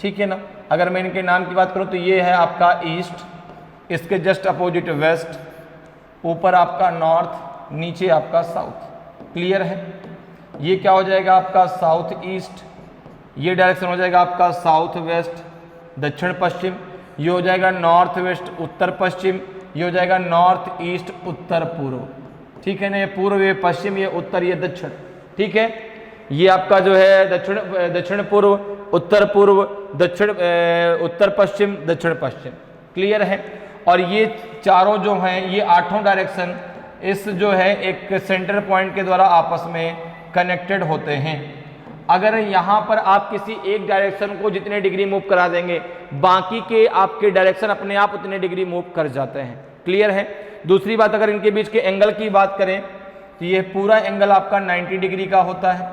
ठीक है ना। अगर मैं इनके नाम की बात करूं तो ये है आपका ईस्ट, इसके जस्ट अपोजिट वेस्ट, ऊपर आपका नॉर्थ, नीचे आपका साउथ। क्लियर है, ये क्या हो जाएगा आपका साउथ ईस्ट, ये डायरेक्शन हो जाएगा आपका साउथ वेस्ट दक्षिण पश्चिम, ये हो जाएगा नॉर्थ वेस्ट उत्तर पश्चिम, ये हो जाएगा नॉर्थ ईस्ट उत्तर पूर्व, ठीक है ना, ये पूर्व, ये पश्चिम, ये उत्तर, ये दक्षिण, ठीक है। ये आपका जो है दक्षिण पूर्व, उत्तर पूर्व, उत्तर पश्चिम, दक्षिण पश्चिम। क्लियर है। और ये चारों जो हैं, ये 8 डायरेक्शन इस जो है एक सेंटर पॉइंट के द्वारा आपस में कनेक्टेड होते हैं। अगर यहाँ पर आप किसी एक डायरेक्शन को जितने डिग्री मूव करा देंगे, बाकी के आपके डायरेक्शन अपने आप उतने डिग्री मूव कर जाते हैं। क्लियर है। दूसरी बात, अगर इनके बीच के एंगल की बात करें तो ये पूरा एंगल आपका 90 डिग्री का होता है।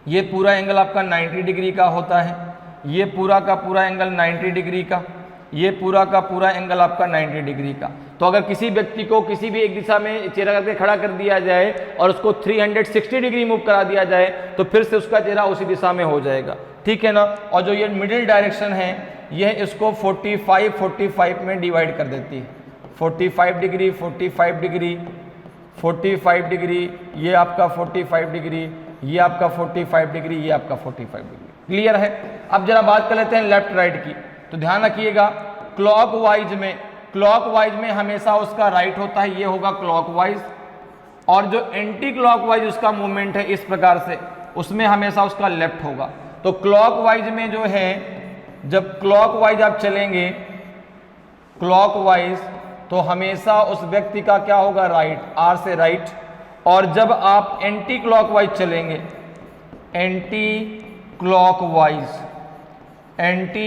ये पूरा एंगल आपका 90 डिग्री का होता है। ये पूरा का पूरा एंगल 90 डिग्री का, ये पूरा का पूरा एंगल आपका 90 डिग्री का। तो अगर किसी व्यक्ति को किसी भी एक दिशा में चेहरा करके खड़ा कर दिया जाए और उसको 360 डिग्री मूव करा दिया जाए तो फिर से उसका चेहरा उसी दिशा में हो जाएगा। ठीक है ना। और जो ये मिडिल डायरेक्शन है, यह इसको 45 में डिवाइड कर देती है। 45 डिग्री, 45 डिग्री, 45 डिग्री, ये आपका 45 डिग्री, ये आपका 45 डिग्री, ये आपका 45 डिग्री। क्लियर है। अब जरा बात कर लेते हैं लेफ्ट राइट की। तो ध्यान रखिएगा, क्लॉकवाइज में हमेशा उसका राइट होता है, ये होगा क्लॉकवाइज। और जो एंटी क्लॉकवाइज उसका मूवमेंट है इस प्रकार से, उसमें हमेशा उसका लेफ्ट होगा। तो क्लॉकवाइज में जो है, जब क्लॉकवाइज आप चलेंगे, क्लॉकवाइज, तो हमेशा उस व्यक्ति का क्या होगा, राइट, आर से राइट। और जब आप एंटी क्लॉकवाइज चलेंगे, एंटी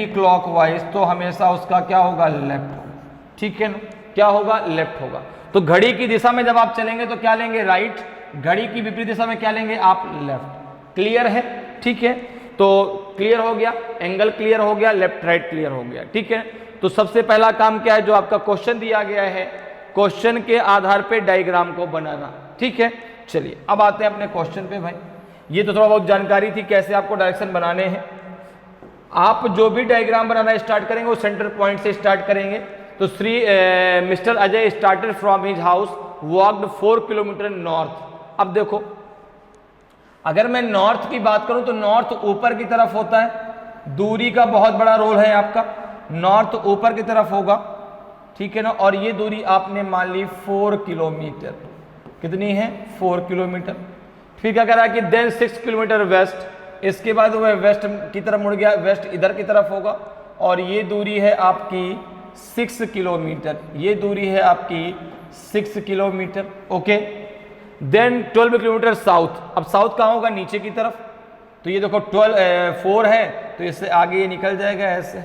क्लॉकवाइज, तो हमेशा उसका क्या होगा, लेफ्ट। ठीक है ना, क्या होगा, लेफ्ट होगा। तो घड़ी की दिशा में जब आप चलेंगे तो क्या लेंगे, राइट। घड़ी की विपरीत दिशा में क्या लेंगे आप, लेफ्ट। क्लियर है। ठीक है। तो क्लियर हो गया, एंगल क्लियर हो गया, लेफ्ट राइट क्लियर हो गया। ठीक है। तो सबसे पहला काम क्या है, जो आपका क्वेश्चन दिया गया है, क्वेश्चन के आधार पे डायग्राम को बनाना। ठीक है। चलिए अब आते हैं अपने क्वेश्चन पे। भाई ये तो थोड़ा बहुत जानकारी थी कैसे आपको डायरेक्शन बनाने हैं। आप जो भी डायग्राम बनाना स्टार्ट करेंगे वो सेंटर पॉइंट से स्टार्ट करेंगे। तो mister Ajay started from his house, walked 4 kilometre north. अब देखो, अगर मैं नॉर्थ की बात करूं तो नॉर्थ ऊपर की तरफ होता है, दूरी का बहुत बड़ा रोल है आपका, नॉर्थ ऊपर की तरफ होगा। ठीक है ना। और ये दूरी आपने मान ली 4 किलोमीटर। कितनी है, 4 किलोमीटर। फिर क्या कह रहा है कि देन 6 किलोमीटर वेस्ट, इसके बाद वह वेस्ट की तरफ मुड़ गया, वेस्ट इधर की तरफ होगा। और ये दूरी है आपकी 6 किलोमीटर, ये दूरी है आपकी 6 kilometre. Okay. Then 12 kilometre south. अब साउथ कहाँ होगा, नीचे की तरफ। तो ये देखो 4 है तो इससे आगे ये निकल जाएगा ऐसे।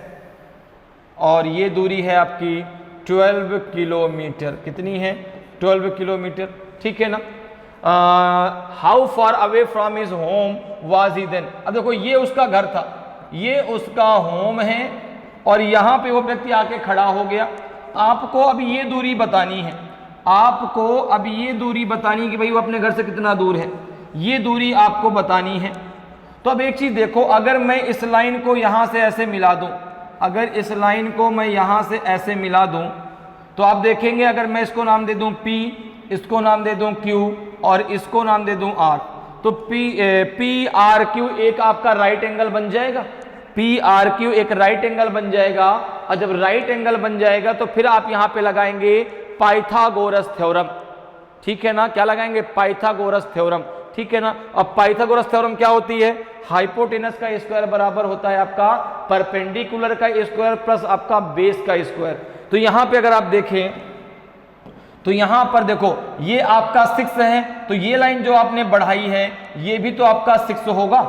और ये दूरी है आपकी 12 किलोमीटर। कितनी है, 12 किलोमीटर। ठीक है ना। How far away from his home was he then. अब देखो, ये उसका घर था, ये उसका होम है, और यहां पे वो व्यक्ति आके खड़ा हो गया। आपको अब ये दूरी बतानी है, आपको अब ये दूरी बतानी कि भाई वो अपने घर से कितना दूर है, ये दूरी आपको बतानी है। तो अब एक चीज देखो, अगर मैं इस लाइन को यहां से ऐसे मिला दूं, अगर इस लाइन को मैं यहां से ऐसे मिला दूं, तो आप देखेंगे, अगर मैं इसको नाम दे दूं P, इसको नाम दे दूं Q और इसको नाम दे दूं R, तो PRQ एक आपका राइट एंगल बन जाएगा। PRQ एक राइट एंगल बन जाएगा। और जब राइट एंगल बन जाएगा तो फिर आप यहां पे लगाएंगे पाइथागोरस थ्योरम। ठीक है ना। क्या लगाएंगे, पाइथागोरस थ्योरम। ठीक है ना। अब पाइथागोरस थ्योरम क्या होती है, हाइपोटेनस का स्क्वायर बराबर होता है आपका परपेंडिकुलर का स्क्वायर प्लस आपका बेस का स्क्वायर। तो यहां पे अगर आप देखें तो यहां पर देखो, ये आपका 6 है, तो ये लाइन जो आपने बढ़ाई है ये भी तो आपका 6 होगा।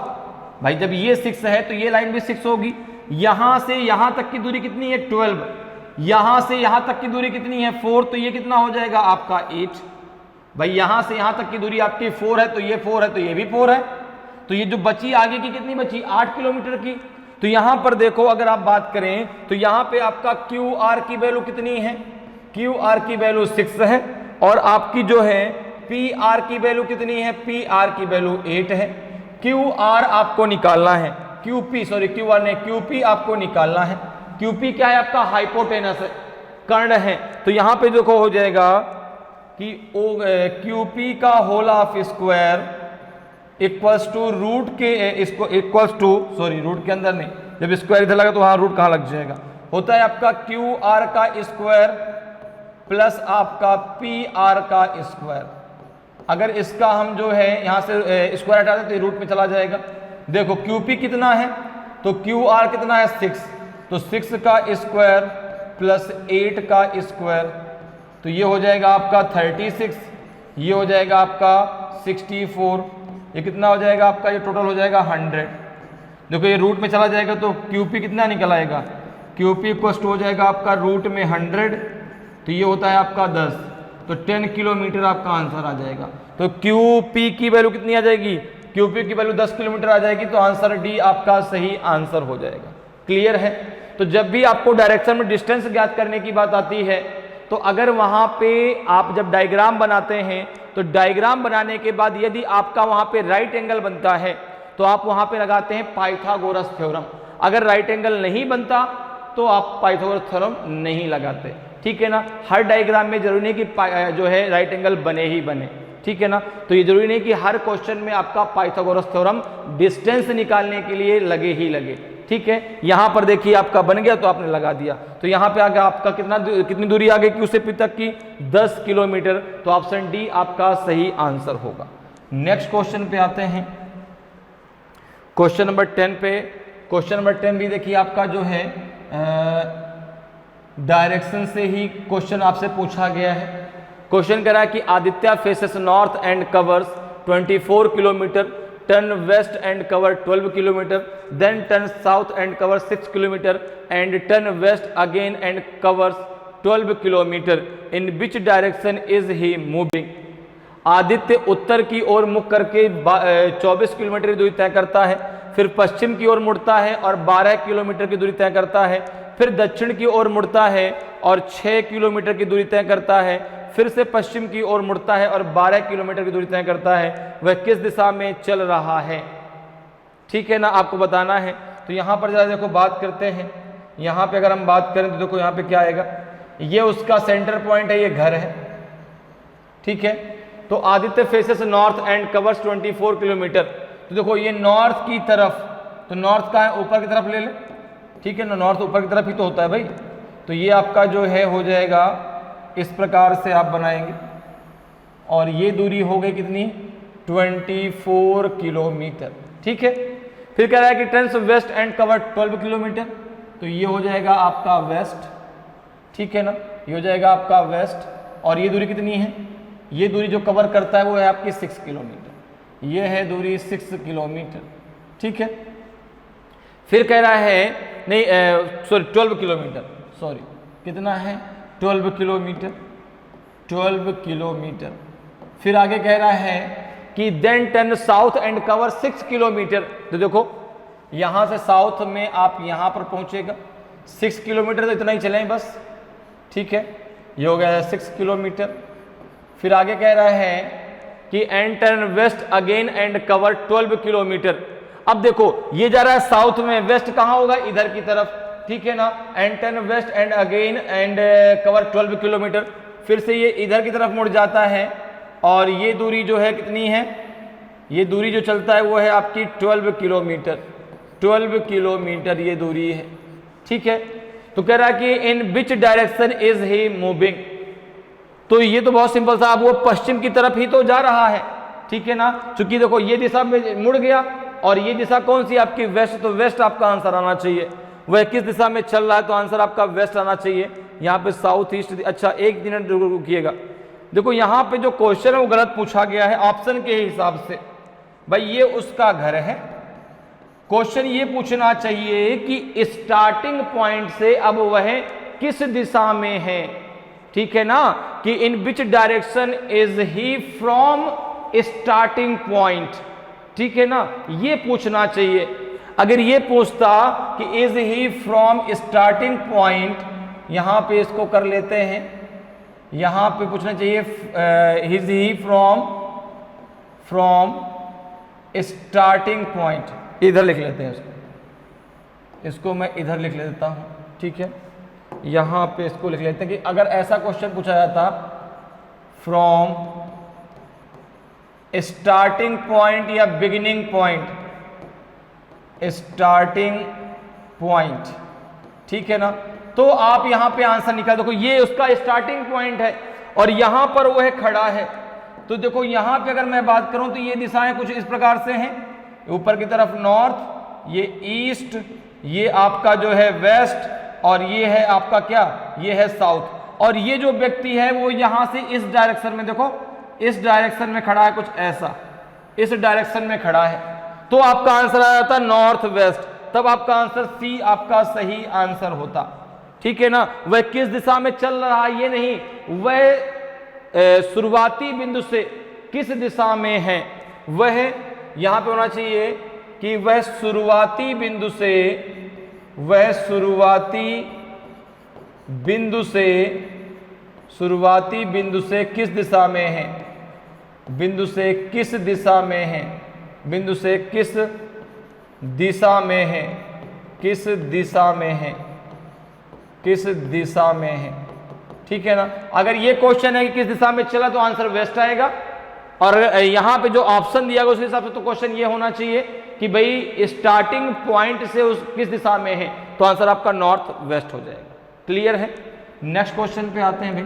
भाई जब ये 6 है तो ये लाइन भी 6 होगी। यहां से यहां तक की दूरी कितनी है, 12। यहां से यहां तक की दूरी कितनी है, 4, तो ये कितना हो जाएगा आपका 8। भाई यहां से यहां तक की दूरी आपकी 4 है, तो ये 4 है, तो ये भी 4 है। तो ये जो बची आगे की कितनी बची, 8 किलोमीटर की। तो यहां पर देखो, अगर आप बात करें तो यहां पे आपका QR की वैल्यू कितनी है, QR की वैल्यू 6 है। और आपकी जो है PR की वैल्यू कितनी है, PR की वैल्यू 8 है। QR आपको निकालना है, QR ने QP आपको निकालना है। QP क्या है आपका, हाइपोटेनस कर्ण है। तो यहां पे देखो हो जाएगा कि QP का whole of square equals to root के, इसको इक्वल्स टू, सॉरी रूट के अंदर नहीं, जब स्क्वायर इधर लगा तो वहां रूट कहां लग जाएगा, होता है आपका QR का स्क्वायर प्लस आपका PR का स्क्वायर। अगर इसका हम जो है यहाँ से स्क्वायर हटा दें तो ये रूट में चला जाएगा। देखो QP कितना है, तो QR कितना है 6, तो 6 का स्क्वायर प्लस 8 का स्क्वायर, तो ये हो जाएगा आपका 36, ये हो जाएगा आपका 64, ये कितना हो जाएगा आपका, ये टोटल हो जाएगा 100। देखो ये रूट में चला जाएगा तो QP कितना निकल आएगा, QP इक्वल हो जाएगा आपका रूट में 100, तो ये होता है आपका 10, तो 10 किलोमीटर आपका आंसर आ जाएगा। तो QP की वैल्यू कितनी आ जाएगी, QP की वैल्यू 10 किलोमीटर आ जाएगी, तो आंसर डी आपका सही आंसर हो जाएगा। क्लियर है। तो जब भी आपको डायरेक्शन में डिस्टेंस ज्ञात करने की बात आती है, तो अगर वहां पे आप जब डायग्राम बनाते हैं, तो डायग्राम बनाने के बाद यदि आपका वहां पे राइट एंगल बनता है तो आप वहां पे लगाते हैं पाइथागोरस थ्योरम। अगर राइट एंगल नहीं बनता तो आप पाइथागोरस थ्योरम नहीं लगाते। ठीक है ना। हर डायग्राम में जरूरी नहीं कि जो है राइट एंगल बने ही बने। ठीक है ना। तो ये जरूरी नहीं कि हर क्वेश्चन में आपका पाइथागोरस थ्योरम डिस्टेंस निकालने के लिए लगे ही लगे। ठीक है। यहां पर देखिए आपका बन गया तो आपने लगा दिया, तो यहां पे आ गया आपका कितनी दूरी आ गई कि उससे पी तक की 10 किलोमीटर। तो ऑप्शन डी आपका सही आंसर होगा। नेक्स्ट क्वेश्चन पे आते हैं, क्वेश्चन नंबर 10 पे। क्वेश्चन नंबर 10 भी देखिए आपका जो है डायरेक्शन से ही क्वेश्चन आपसे पूछा गया है। क्वेश्चन कह रहा है कि Aditya faces north and covers 24 kilometer, turn west and cover 12 kilometer, then turn south and cover 6 kilometer and turn west again and covers 12 kilometer. In which direction is he moving. Aditya उत्तर की ओर मुख करके 24 किलोमीटर की दूरी तय करता है, फिर पश्चिम की ओर मुड़ता है और 12 किलोमीटर की दूरी तय करता है, फिर दक्षिण की ओर मुड़ता है और 6 किलोमीटर की दूरी तय करता है, फिर से पश्चिम की ओर मुड़ता है और 12 किलोमीटर की दूरी तय करता है। वह किस दिशा में चल रहा है। ठीक है ना, आपको बताना है। तो यहाँ पर जरा देखो बात करते हैं। यहाँ पे अगर हम बात करें तो देखो यहाँ पे क्या आएगा, ये उसका सेंटर पॉइंट है, ये घर है। ठीक है। तो Aditya faces north and covers 24 kilometre. तो देखो ये नॉर्थ की तरफ, तो नॉर्थ का है ऊपर की तरफ ले ले। ठीक है ना, नॉर्थ ऊपर की तरफ ही तो होता है भाई। तो ये आपका जो है हो जाएगा इस प्रकार से आप बनाएंगे, और ये दूरी हो गई कितनी 24 किलोमीटर। ठीक है। फिर कह रहा है कि turns west and cover 12 kilometre. तो ये हो जाएगा आपका वेस्ट। ठीक है ना, ये हो जाएगा आपका वेस्ट, और ये दूरी कितनी है, ये दूरी जो कवर करता है वो है आपकी 6 किलोमीटर। ये है दूरी 6 किलोमीटर। ठीक है। फिर कह रहा है नहीं सॉरी 12 किलोमीटर, सॉरी कितना है 12 किलोमीटर, 12 किलोमीटर। फिर आगे कह रहा है कि then turn south and cover 6 kilometre. तो देखो यहां से साउथ में आप यहां पर पहुंचेगा 6 किलोमीटर, तो इतना ही चलें बस। ठीक है, ये हो गया 6 किलोमीटर। फिर आगे कह रहा है कि and turn west again and cover 12 kilometre. अब देखो ये जा रहा है साउथ में, वेस्ट कहां होगा, इधर की तरफ। ठीक है ना, and turn west and again and cover 12 kilometre. फिर से ये इधर की तरफ मुड़ जाता है, और ये दूरी जो है कितनी है, ये दूरी जो चलता है वो है आपकी 12 किलोमीटर। 12 किलोमीटर ये दूरी है। ठीक है। तो कह रहा है कि in which direction is he moving. तो ये तो बहुत सिंपल था, अब वो पश्चिम की तरफ ही तो जा रहा है। ठीक है ना, चूंकि देखो ये दिशा में मुड़ गया, और ये दिशा कौन सी आपकी वेस्ट, तो वेस्ट आपका आंसर आना चाहिए। वह किस दिशा में चल रहा है, तो आंसर आपका वेस्ट आना चाहिए। यहाँ पे साउथ ईस्ट। अच्छा एक मिनट रुकिएगा, देखो यहाँ पे जो क्वेश्चन है वो गलत पूछा गया है ऑप्शन के हिसाब से। भाई ये उसका घर है, क्वेश्चन ये पूछना चाहिए कि स्टार्टिंग पॉइंट से अब वह किस दिशा में है। ठीक है ना, कि in which direction is he from starting point. ठीक है ना, ये पूछना चाहिए। अगर ये पूछता कि is he from starting point, यहां पे इसको कर लेते हैं, यहां पे पूछना चाहिए is he from starting point. इधर लिख लेते हैं इसको मैं इधर लिख लेता हूं। ठीक है, यहां पे इसको लिख लेते हैं कि अगर ऐसा क्वेश्चन पूछा जाता फ्रॉम स्टार्टिंग पॉइंट या बिगिनिंग पॉइंट, स्टार्टिंग पॉइंट। ठीक है ना, तो आप यहां पे आंसर निकाल। देखो ये उसका स्टार्टिंग पॉइंट है और यहां पर वो है खड़ा है, तो देखो यहाँ पे अगर मैं बात करूं तो ये दिशाएं कुछ इस प्रकार से हैं, ऊपर की तरफ नॉर्थ, ये ईस्ट, ये आपका जो है वेस्ट, और ये है आपका क्या, ये है साउथ। और ये जो व्यक्ति है वो यहाँ से इस डायरेक्शन में, देखो इस डायरेक्शन में खड़ा है, कुछ ऐसा इस डायरेक्शन में खड़ा है, तो आपका आंसर आ जाता नॉर्थ वेस्ट। तब आपका आंसर सी आपका सही आंसर होता। ठीक है ना। वह किस दिशा में चल रहा है ये नहीं, वह शुरुआती बिंदु से किस दिशा में है, वह यहां पे होना चाहिए कि वह शुरुआती बिंदु से, वह शुरुआती बिंदु से किस दिशा में है, बिंदु से किस दिशा में है, बिंदु से किस दिशा में है, किस दिशा में है, किस दिशा में है। ठीक है ना। अगर ये क्वेश्चन है कि किस दिशा में चला तो आंसर वेस्ट आएगा, और यहां पे जो ऑप्शन दिया गया उस हिसाब से तो क्वेश्चन ये होना चाहिए कि भाई स्टार्टिंग पॉइंट से उस किस दिशा में है, तो आंसर आपका नॉर्थ वेस्ट हो जाएगा। क्लियर है। नेक्स्ट क्वेश्चन पे आते हैं भाई।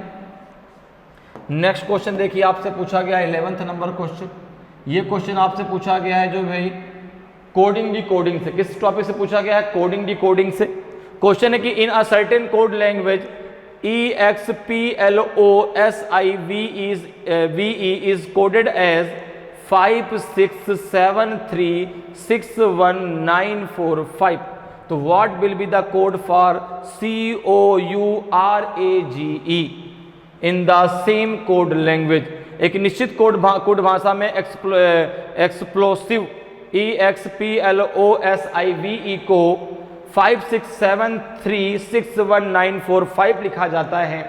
नेक्स्ट क्वेश्चन देखिए आपसे पूछा गया 11th नंबर क्वेश्चन। ये क्वेश्चन आपसे पूछा गया है जो भाई कोडिंग डिकोडिंग से, किस टॉपिक से पूछा गया है, कोडिंग डिकोडिंग से। क्वेश्चन है कि in a certain code language EXPLOSIVE is coded as 567361945. तो what will be the code for COURAGE in the same code language? एक निश्चित कोड भाषा में एक्सप्लोसिव EXPLOSIVE को 567361945 लिखा जाता है।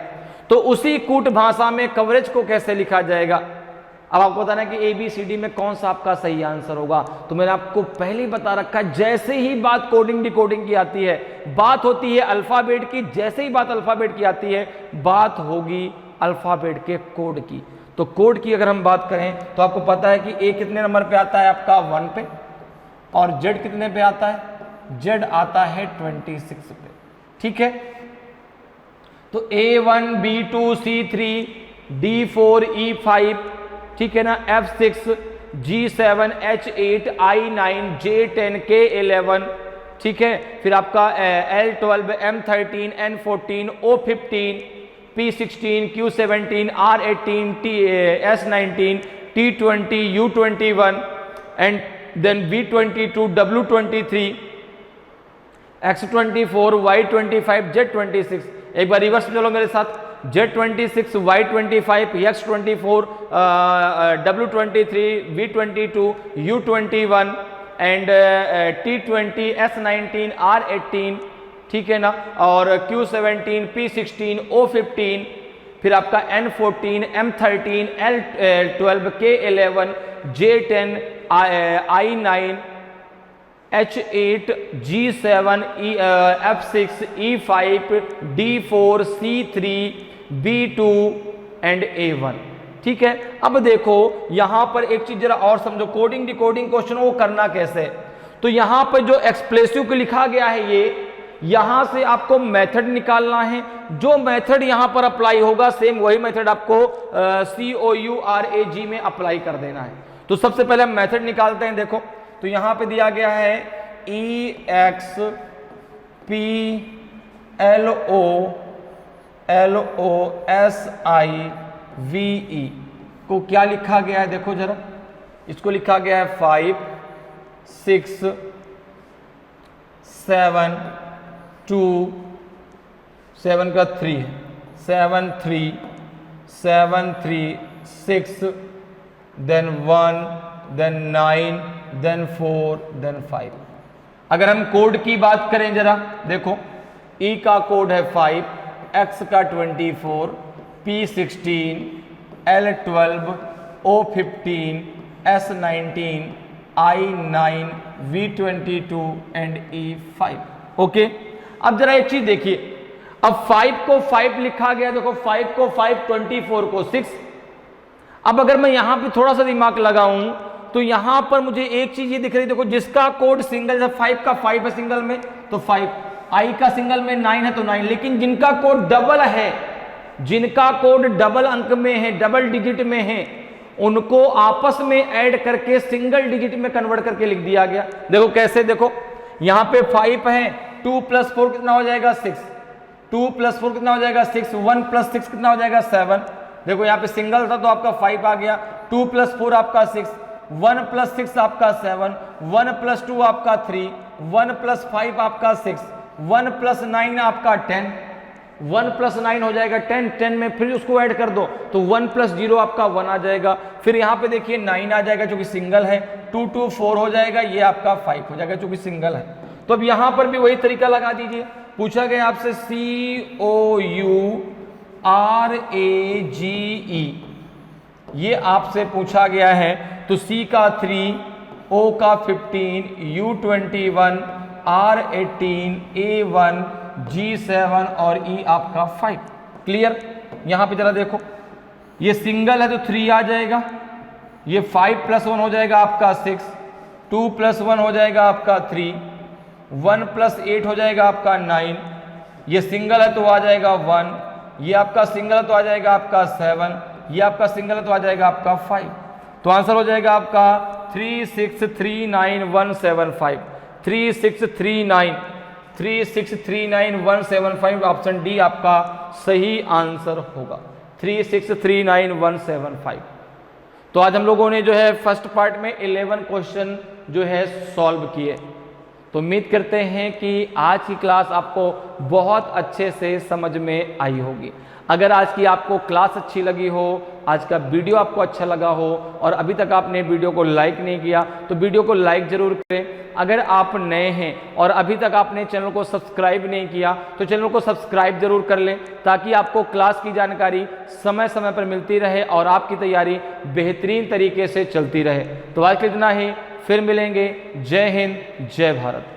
तो उसी कूट भाषा में कवरेज को कैसे लिखा जाएगा। अब आपको बताना है कि ABCD में कौन सा आपका सही आंसर होगा। तो मैंने आपको पहले ही बता रखा है, जैसे ही बात कोडिंग डिकोडिंग की आती है, बात होती है अल्फाबेट की, जैसे ही बात अल्फाबेट की आती है, बात होगी अल्फाबेट के कोड की। तो कोड की अगर हम बात करें तो आपको पता है कि A कितने नंबर पे आता है आपका 1 पे, और Z कितने पे आता है, Z आता है 26 पे। ठीक है। तो A1 B2 C3 D4 E5, ठीक है ना, F6 G7 H8 I9 J10 K11, ठीक है। फिर आपका L12 M13 N14 O15 P16 Q17 R18 S19 T20 U21 and then V22 W23 X24 Y25 Z26। एक बार रिवर्स में चलो मेरे साथ, Z26 Y25 X24 W23 V22 U21 and T20 S19 R18, ठीक है ना, और Q17 P16 O15, फिर आपका N14 M13 L12 K11 J10 I9 H8 G7 F6 E5 D4 C3 B2 and A1। ठीक है। अब देखो यहां पर एक चीज जरा और समझो, कोडिंग डिकोडिंग क्वेश्चन वो करना कैसे है। तो यहां पर जो एक्सप्लेसिव को लिखा गया है, ये यहां से आपको मेथड निकालना है। जो मेथड यहां पर अप्लाई होगा सेम वही मेथड आपको COURAG में अप्लाई कर देना है। तो सबसे पहले हम मेथड निकालते हैं। देखो तो यहां पे दिया गया है EXPLOSIVE को क्या लिखा गया है, देखो जरा, इसको लिखा गया है 5 6 7 2 7 का 3 है 7 3 7 3 6 देन 1 देन 9 देन 4 देन 5। अगर हम कोड की बात करें जरा, देखो E का कोड है 5, X का 24, P16 L12 O15 S19 I9 V22 and E5। Okay. अब जरा एक चीज देखिए, अब 5 को 5 लिखा गया, देखो 5 को 5 24 को 6। अब अगर मैं यहां पे थोड़ा सा दिमाग लगाऊं तो यहां पर मुझे एक चीज ये दिख रही है, देखो जिसका कोड सिंगल है, 5 का 5 है सिंगल में तो 5, I का सिंगल में 9 है तो 9, लेकिन जिनका कोड डबल है, जिनका कोड डबल अंक में है, डबल डिजिट में है, उनको आपस में ऐड करके सिंगल डिजिट में कन्वर्ट करके लिख दिया गया। देखो कैसे, देखो यहां पे 5 है, 2 + 4 कितना हो जाएगा 6, 2 + 4 कितना हो जाएगा 6, 1 + 6 कितना हो जाएगा 7। देखो यहाँ पे सिंगल था तो आपका 5 आ गया, 2 + 4 आपका 6, 1 + 6 आपका 7, 1 + 2 आपका 3, 1 + 5 आपका 6, 1 + 9 आपका 10, 1 + 9 हो जाएगा 10, 10 में फिर उसको ऐड कर दो तो 1 + 0 आपका 1 आ जाएगा। फिर यहाँ पे देखिए 9 आ जाएगा जो कि सिंगल है, 2 2 4 हो जाएगा, ये आपका 5 हो जाएगा जो कि सिंगल है। तो अब यहाँ पर भी वही तरीका लगा दीजिए। पूछा गया आपसे COURAGE, ये आपसे पूछा गया है, तो C का 3, O का 15, U 21, R 18, A 1, G 7 और E आपका 5। क्लियर? यहां पे जरा देखो, ये सिंगल है तो 3 आ जाएगा, ये 5 + 1 हो जाएगा आपका 6, 2 + 1 हो जाएगा आपका 3, 1 + 8 हो जाएगा आपका 9, ये सिंगल है तो आ जाएगा 1, ये आपका सिंगल है तो आ जाएगा आपका 7, ये आपका सिंगल है तो आ जाएगा आपका 5। तो आंसर हो जाएगा आपका 3639175, 3639175, ऑप्शन डी आपका सही आंसर होगा, 3639175। तो आज हम लोगों ने जो है फर्स्ट पार्ट में 11 क्वेश्चन जो है सॉल्व किए। तो उम्मीद करते हैं कि आज की क्लास आपको बहुत अच्छे से समझ में आई होगी। अगर आज की आपको क्लास अच्छी लगी हो, आज का वीडियो आपको अच्छा लगा हो और अभी तक आपने वीडियो को लाइक नहीं किया तो वीडियो को लाइक जरूर करें। अगर आप नए हैं और अभी तक आपने चैनल को सब्सक्राइब नहीं किया तो चैनल को सब्सक्राइब जरूर कर लें, ताकि आपको क्लास की जानकारी समय समय पर मिलती रहे और आपकी तैयारी बेहतरीन तरीके से चलती रहे। तो आज के लिए इतना ही, फिर मिलेंगे। जय हिंद, जय भारत।